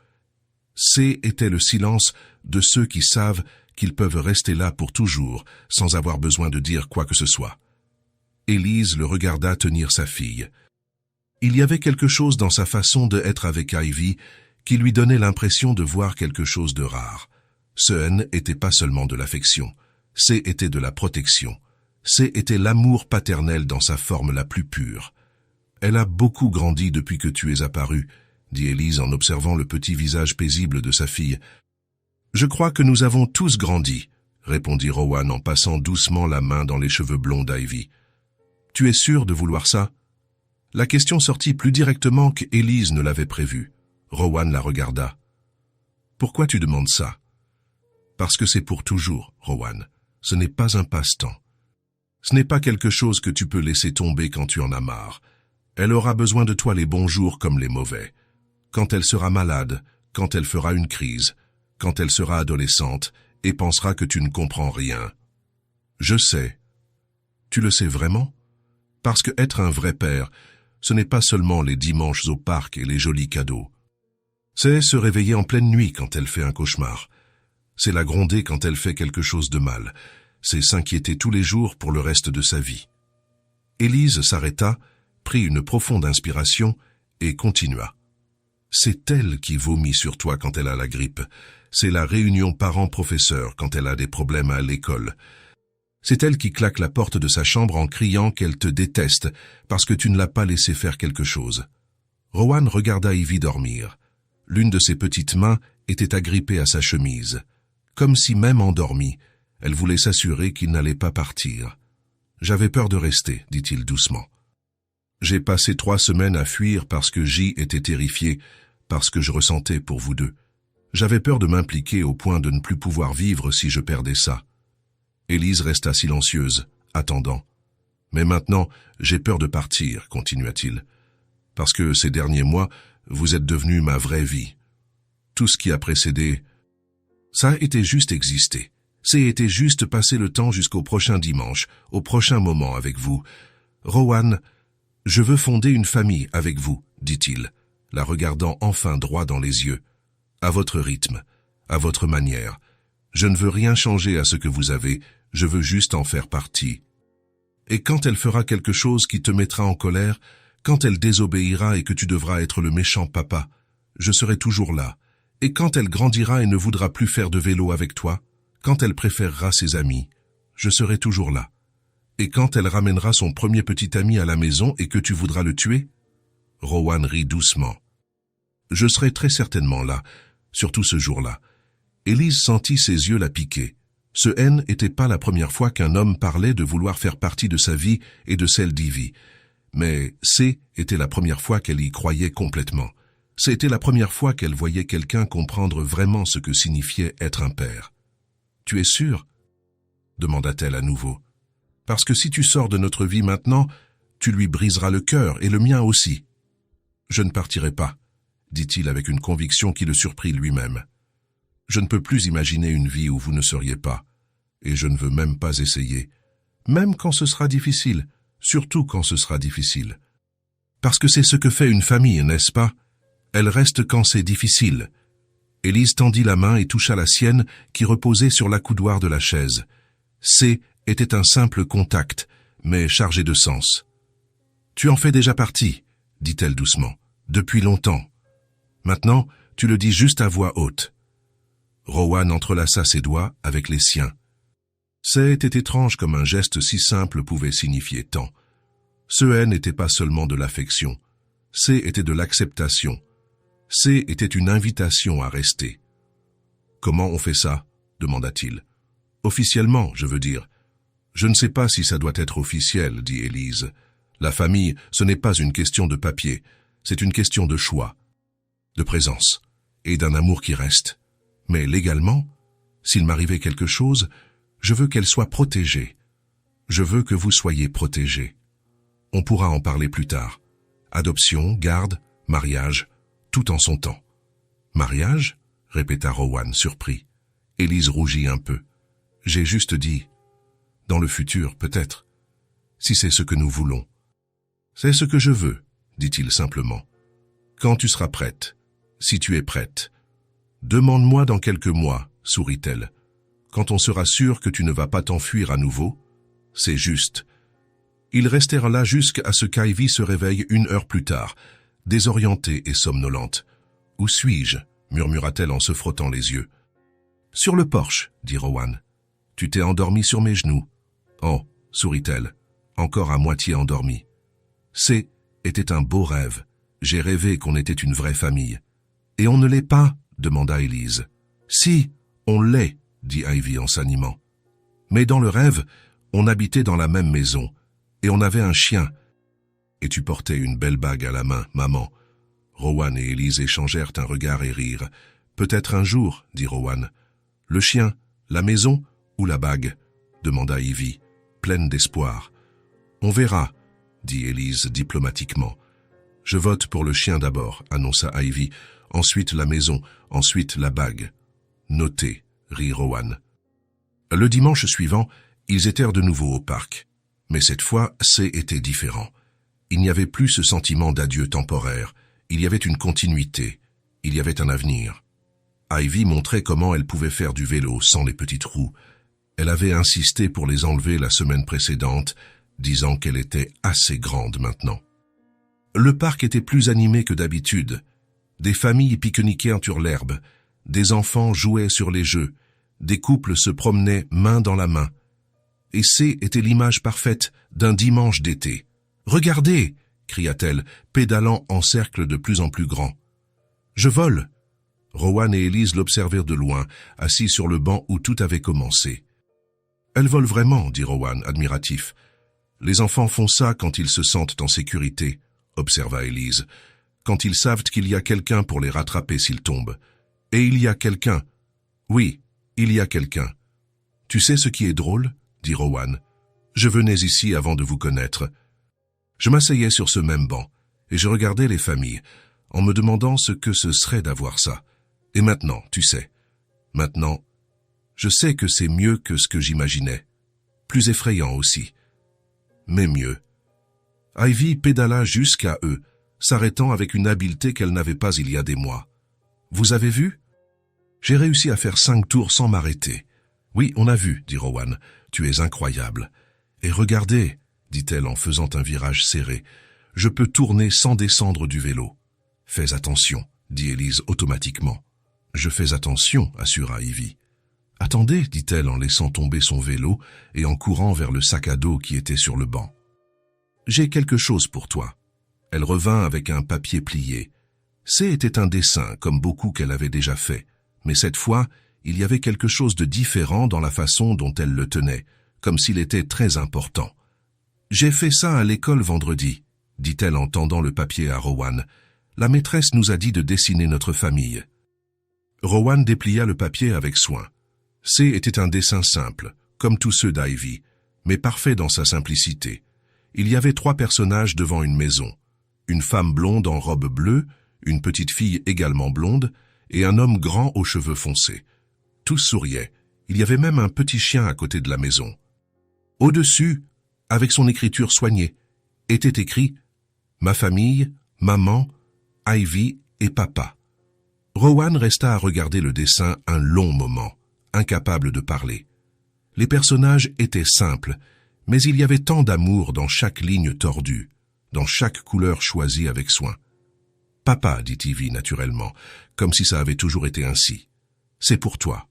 Speaker 1: Était le silence de ceux qui savent qu'ils peuvent rester là pour toujours, sans avoir besoin de dire quoi que ce soit. Élise le regarda tenir sa fille. Il y avait quelque chose dans sa façon d'être avec Ivy qui lui donnait l'impression de voir quelque chose de rare. Ce n'était pas seulement de l'affection, était de la protection. Était l'amour paternel dans sa forme la plus pure. « Elle a beaucoup grandi depuis que tu es apparu, » dit Élise en observant le petit visage paisible de sa fille. « Je crois que nous avons tous grandi, » répondit Rowan en passant doucement la main dans les cheveux blonds d'Ivy. « Tu es sûr de vouloir ça ?» La question sortit plus directement qu'Élise ne l'avait prévu. Rowan la regarda. « Pourquoi tu demandes ça ?»« Parce que c'est pour toujours, Rowan. Ce n'est pas un passe-temps. Ce n'est pas quelque chose que tu peux laisser tomber quand tu en as marre. Elle aura besoin de toi les bons jours comme les mauvais. Quand elle sera malade, quand elle fera une crise, quand elle sera adolescente et pensera que tu ne comprends rien. Je sais. Tu le sais vraiment? Parce que être un vrai père, ce n'est pas seulement les dimanches au parc et les jolis cadeaux. C'est se réveiller en pleine nuit quand elle fait un cauchemar. C'est la gronder quand elle fait quelque chose de mal. C'est s'inquiéter tous les jours pour le reste de sa vie. Élise s'arrêta, prit une profonde inspiration et continua. C'est elle qui vomit sur toi quand elle a la grippe. C'est la réunion parents-professeurs quand elle a des problèmes à l'école. C'est elle qui claque la porte de sa chambre en criant qu'elle te déteste parce que tu ne l'as pas laissé faire quelque chose. Rowan regarda Ivy dormir. L'une de ses petites mains était agrippée à sa chemise. Comme si même endormie, Elle voulait s'assurer qu'il n'allait pas partir. « J'avais peur de rester, dit-il doucement. J'ai passé 3 semaines à fuir parce que J était terrifié, parce que je ressentais pour vous deux. J'avais peur de m'impliquer au point de ne plus pouvoir vivre si je perdais ça. » Élise resta silencieuse, attendant. « Mais maintenant, j'ai peur de partir, continua-t-il. Parce que ces derniers mois, vous êtes devenu ma vraie vie. Tout ce qui a précédé, ça a été juste exister. C'est été juste passer le temps jusqu'au prochain dimanche, au prochain moment avec vous. Rowan, je veux fonder une famille avec vous, dit-il, la regardant enfin droit dans les yeux. À votre rythme, à votre manière. Je ne veux rien changer à ce que vous avez, je veux juste en faire partie. Et quand elle fera quelque chose qui te mettra en colère, quand elle désobéira et que tu devras être le méchant papa, je serai toujours là. Et quand elle grandira et ne voudra plus faire de vélo avec toi, quand elle préférera ses amis, je serai toujours là. Et quand elle ramènera son premier petit ami à la maison et que tu voudras le tuer, Rowan rit doucement. Je serai très certainement là, surtout ce jour-là. Élise sentit ses yeux la piquer. Ce N n'était pas la première fois qu'un homme parlait de vouloir faire partie de sa vie et de celle d'Ivy. Mais C était la première fois qu'elle y croyait complètement. C'était la première fois qu'elle voyait quelqu'un comprendre vraiment ce que signifiait être un père. « Tu es sûr ?» demanda-t-elle à nouveau. « Parce que si tu sors de notre vie maintenant, tu lui briseras le cœur et le mien aussi. »« Je ne partirai pas, » dit-il avec une conviction qui le surprit lui-même. « Je ne peux plus imaginer une vie où vous ne seriez pas, et je ne veux même pas essayer, même quand ce sera difficile, surtout quand ce sera difficile. Parce que c'est ce que fait une famille, n'est-ce pas? Elle reste quand c'est difficile. » Élise tendit la main et toucha la sienne qui reposait sur l'accoudoir de la chaise. C était un simple contact, mais chargé de sens. « Tu en fais déjà partie, » dit-elle doucement, « depuis longtemps. Maintenant, tu le dis juste à voix haute. » Rowan entrelaça ses doigts avec les siens. C'était étrange comme un geste si simple pouvait signifier tant. Ce N n'était pas seulement de l'affection, C était de l'acceptation. C était une invitation à rester. « Comment on fait ça ?» demanda-t-il. « Officiellement, je veux dire. »« Je ne sais pas si ça doit être officiel, » dit Élise. « La famille, ce n'est pas une question de papier, c'est une question de choix, de présence et d'un amour qui reste. Mais légalement, s'il m'arrivait quelque chose, je veux qu'elle soit protégée. Je veux que vous soyez protégés. On pourra en parler plus tard. Adoption, garde, mariage, tout en son temps. »« Mariage ?» répéta Rowan, surpris. Élise rougit un peu. « J'ai juste dit, dans le futur, peut-être, si c'est ce que nous voulons. »« C'est ce que je veux, » dit-il simplement. « Quand tu seras prête, si tu es prête. »« Demande-moi dans quelques mois, » sourit-elle. « Quand on sera sûr que tu ne vas pas t'enfuir à nouveau. C'est juste. » Ils restèrent là jusqu'à ce qu'Ivy se réveille 1 heure plus tard, désorientée et somnolente. « Où suis-je » murmura-t-elle en se frottant les yeux. « Sur le porche, » dit Rowan. « Tu t'es endormi sur mes genoux. »« Oh, » sourit-elle, encore à moitié endormie. « C'était un beau rêve. J'ai rêvé qu'on était une vraie famille. »« Et on ne l'est pas ?» demanda Élise. « Si, on l'est, » dit Ivy en s'animant. « Mais dans le rêve, on habitait dans la même maison, et on avait un chien. Et tu portais une belle bague à la main, maman. » Rowan et Élise échangèrent un regard et rirent. « Peut-être un jour, » dit Rowan. « Le chien, la maison ou la bague ?» demanda Ivy, pleine d'espoir. « On verra, » dit Élise diplomatiquement. « Je vote pour le chien d'abord, » annonça Ivy. « Ensuite la maison, ensuite la bague. »« Noté, » rit Rowan. Le dimanche suivant, ils étaient de nouveau au parc. Mais cette fois, était différent. Il n'y avait plus ce sentiment d'adieu temporaire. Il y avait une continuité. Il y avait un avenir. Ivy montrait comment elle pouvait faire du vélo sans les petites roues. Elle avait insisté pour les enlever la semaine précédente, disant qu'elle était assez grande maintenant. Le parc était plus animé que d'habitude. Des familles pique-niquaient sur l'herbe, des enfants jouaient sur les jeux, des couples se promenaient main dans la main. Et était l'image parfaite d'un dimanche d'été. « Regardez !» cria-t-elle, pédalant en cercle de plus en plus grand. « Je vole !» Rowan et Élise l'observèrent de loin, assis sur le banc où tout avait commencé. Elle vole vraiment, dit Rowan, admiratif. Les enfants font ça quand ils se sentent en sécurité, observa Élise, quand ils savent qu'il y a quelqu'un pour les rattraper s'ils tombent. Et il y a quelqu'un. Oui, il y a quelqu'un. Tu sais ce qui est drôle, dit Rowan. Je venais ici avant de vous connaître. Je m'asseyais sur ce même banc, et je regardais les familles, en me demandant ce que ce serait d'avoir ça. Et maintenant, tu sais. Maintenant, je sais que c'est mieux que ce que j'imaginais. Plus effrayant aussi. Mais mieux. Ivy pédala jusqu'à eux, s'arrêtant avec une habileté qu'elle n'avait pas il y a des mois. Vous avez vu? J'ai réussi à faire 5 tours sans m'arrêter. Oui, on a vu, dit Rowan. Tu es incroyable. Et regardez, dit-elle en faisant un virage serré. Je peux tourner sans descendre du vélo. Fais attention, dit Élise automatiquement. Je fais attention, assura Ivy. Attendez, dit-elle en laissant tomber son vélo et en courant vers le sac à dos qui était sur le banc. J'ai quelque chose pour toi. Elle revint avec un papier plié. C'était un dessin, comme beaucoup qu'elle avait déjà fait, mais cette fois, il y avait quelque chose de différent dans la façon dont elle le tenait, comme s'il était très important. J'ai fait ça à l'école vendredi, dit-elle en tendant le papier à Rowan. La maîtresse nous a dit de dessiner notre famille. Rowan déplia le papier avec soin. C'était un dessin simple, comme tous ceux d'Ivy, mais parfait dans sa simplicité. Il y avait 3 personnages devant une maison. Une femme blonde en robe bleue, une petite fille également blonde, et un homme grand aux cheveux foncés. Tous souriaient. Il y avait même un petit chien à côté de la maison. Au-dessus, avec son écriture soignée, était écrit « Ma famille, maman, Ivy et papa ». Rowan resta à regarder le dessin un long moment, incapable de parler. Les personnages étaient simples, mais il y avait tant d'amour dans chaque ligne tordue, dans chaque couleur choisie avec soin. « Papa », dit Ivy naturellement, comme si ça avait toujours été ainsi. « C'est pour toi. »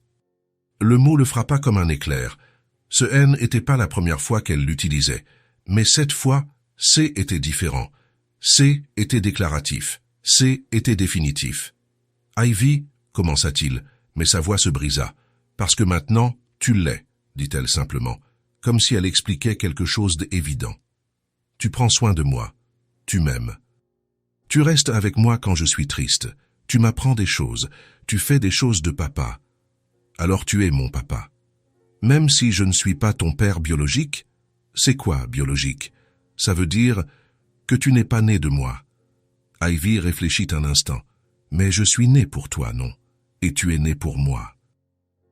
Speaker 1: Le mot le frappa comme un éclair. Ce « N » n'était pas la première fois qu'elle l'utilisait, mais cette fois, « C » était différent. « C » était déclaratif. « C » était définitif. « Ivy » commença-t-il, mais sa voix se brisa. « Parce que maintenant, tu l'es », dit-elle simplement, comme si elle expliquait quelque chose d'évident. « Tu prends soin de moi. Tu m'aimes. Tu restes avec moi quand je suis triste. Tu m'apprends des choses. Tu fais des choses de papa. Alors tu es mon papa. Même si je ne suis pas ton père biologique, c'est quoi biologique? Ça veut dire que tu n'es pas né de moi. » Ivy réfléchit un instant. « Mais je suis né pour toi, non? Et tu es né pour moi. »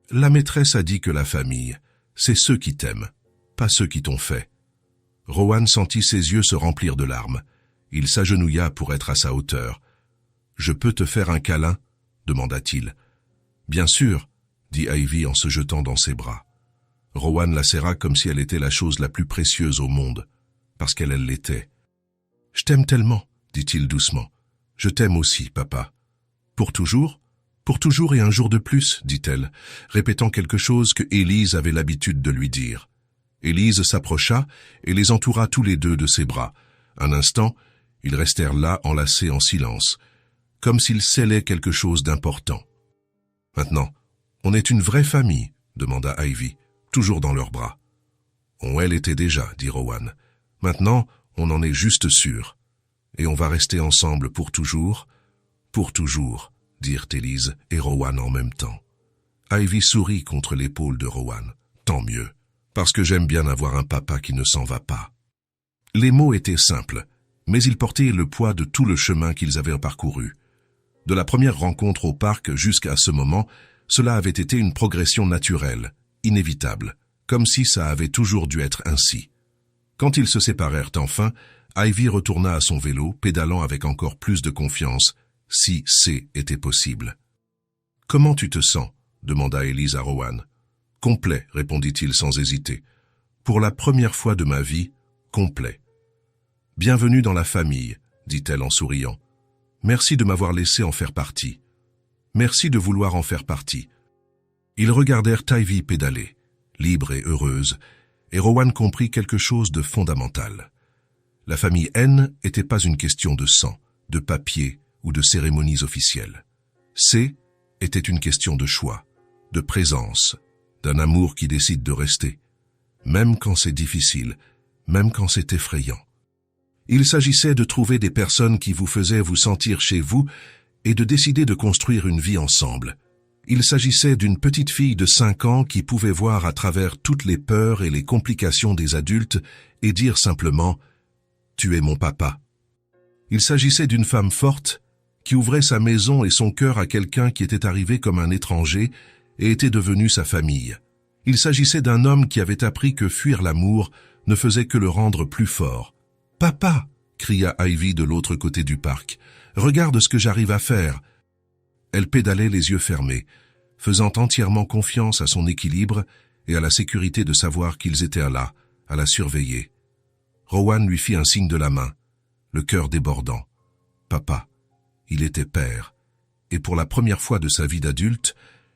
Speaker 1: La maîtresse a dit que la famille, c'est ceux qui t'aiment, pas ceux qui t'ont fait. Rowan sentit ses yeux se remplir de larmes. Il s'agenouilla pour être à sa hauteur. « Je peux te faire un câlin ?» demanda-t-il. « Bien sûr, » dit Ivy en se jetant dans ses bras. Rowan la serra comme si elle était la chose la plus précieuse au monde, parce qu'elle l'était. « Je t'aime tellement, » dit-il doucement. « Je t'aime aussi, papa. »« Pour toujours ? Pour toujours et un jour de plus, » dit-elle, répétant quelque chose que Élise avait l'habitude de lui dire. Élise s'approcha et les entoura tous les deux de ses bras. Un instant, ils restèrent là enlacés en silence, comme s'ils scellaient quelque chose d'important. « Maintenant, on est une vraie famille ?» demanda Ivy, toujours dans leurs bras. « On elle était déjà, » dit Rowan. « Maintenant, on en est juste sûr. Et on va rester ensemble pour toujours ?» « Pour toujours, » dirent Élise et Rowan en même temps. Ivy sourit contre l'épaule de Rowan. « Tant mieux, parce que j'aime bien avoir un papa qui ne s'en va pas. » Les mots étaient simples, mais ils portaient le poids de tout le chemin qu'ils avaient parcouru. De la première rencontre au parc jusqu'à ce moment, cela avait été une progression naturelle, inévitable, comme si ça avait toujours dû être ainsi. Quand ils se séparèrent enfin, Ivy retourna à son vélo, pédalant avec encore plus de confiance, si C était possible. « Comment tu te sens ?» demanda Élise à Rowan. « Complet, » répondit-il sans hésiter. « Pour la première fois de ma vie, complet. »« Bienvenue dans la famille, » dit-elle en souriant. « Merci de m'avoir laissé en faire partie. Merci de vouloir en faire partie. » Ils regardèrent Ivy pédaler, libre et heureuse, et Rowan comprit quelque chose de fondamental. La famille N n'était pas une question de sang, de papier ou de cérémonies officielles. C était une question de choix, de présence, d'un amour qui décide de rester. même quand c'est difficile, même quand c'est effrayant. Il s'agissait de trouver des personnes qui vous faisaient vous sentir chez vous et de décider de construire une vie ensemble. Il s'agissait d'une petite fille de 5 ans qui pouvait voir à travers toutes les peurs et les complications des adultes et dire simplement « Tu es mon papa ». Il s'agissait d'une femme forte qui ouvrait sa maison et son cœur à quelqu'un qui était arrivé comme un étranger et était devenu sa famille. Il s'agissait d'un homme qui avait appris que fuir l'amour ne faisait que le rendre plus fort. « Papa !» cria Ivy de l'autre côté du parc. « Regarde ce que j'arrive à faire !» Elle pédalait les yeux fermés, faisant entièrement confiance à son équilibre et à la sécurité de savoir qu'ils étaient là, à la surveiller. Rowan lui fit un signe de la main, le cœur débordant. Papa, il était père, et pour la première fois de sa vie d'adulte,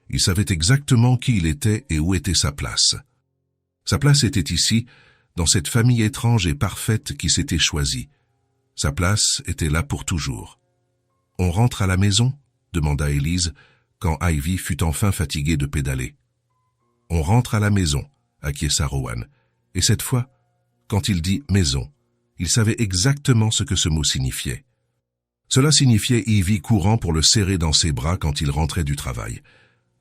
Speaker 1: il savait exactement qui il était et où était sa place. Sa place était ici, dans cette famille étrange et parfaite qui s'était choisie. Sa place était là pour toujours. « On rentre à la maison ?» demanda Élise, quand Ivy fut enfin fatiguée de pédaler. « On rentre à la maison », acquiesça Rowan. Et cette fois, quand il dit « maison », il savait exactement ce que ce mot signifiait. Cela signifiait Ivy courant pour le serrer dans ses bras quand il rentrait du travail.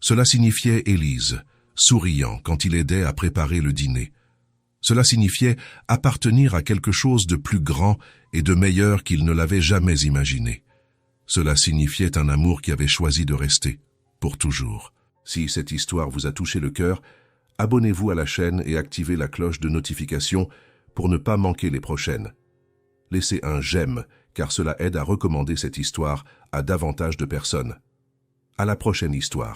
Speaker 1: Cela signifiait Élise, souriant quand il aidait à préparer le dîner. Cela signifiait appartenir à quelque chose de plus grand et de meilleur qu'il ne l'avait jamais imaginé. Cela signifiait un amour qui avait choisi de rester, pour toujours. Si cette histoire vous a touché le cœur, abonnez-vous à la chaîne et activez la cloche de notification pour ne pas manquer les prochaines. Laissez un j'aime, car cela aide à recommander cette histoire à davantage de personnes. À la prochaine histoire.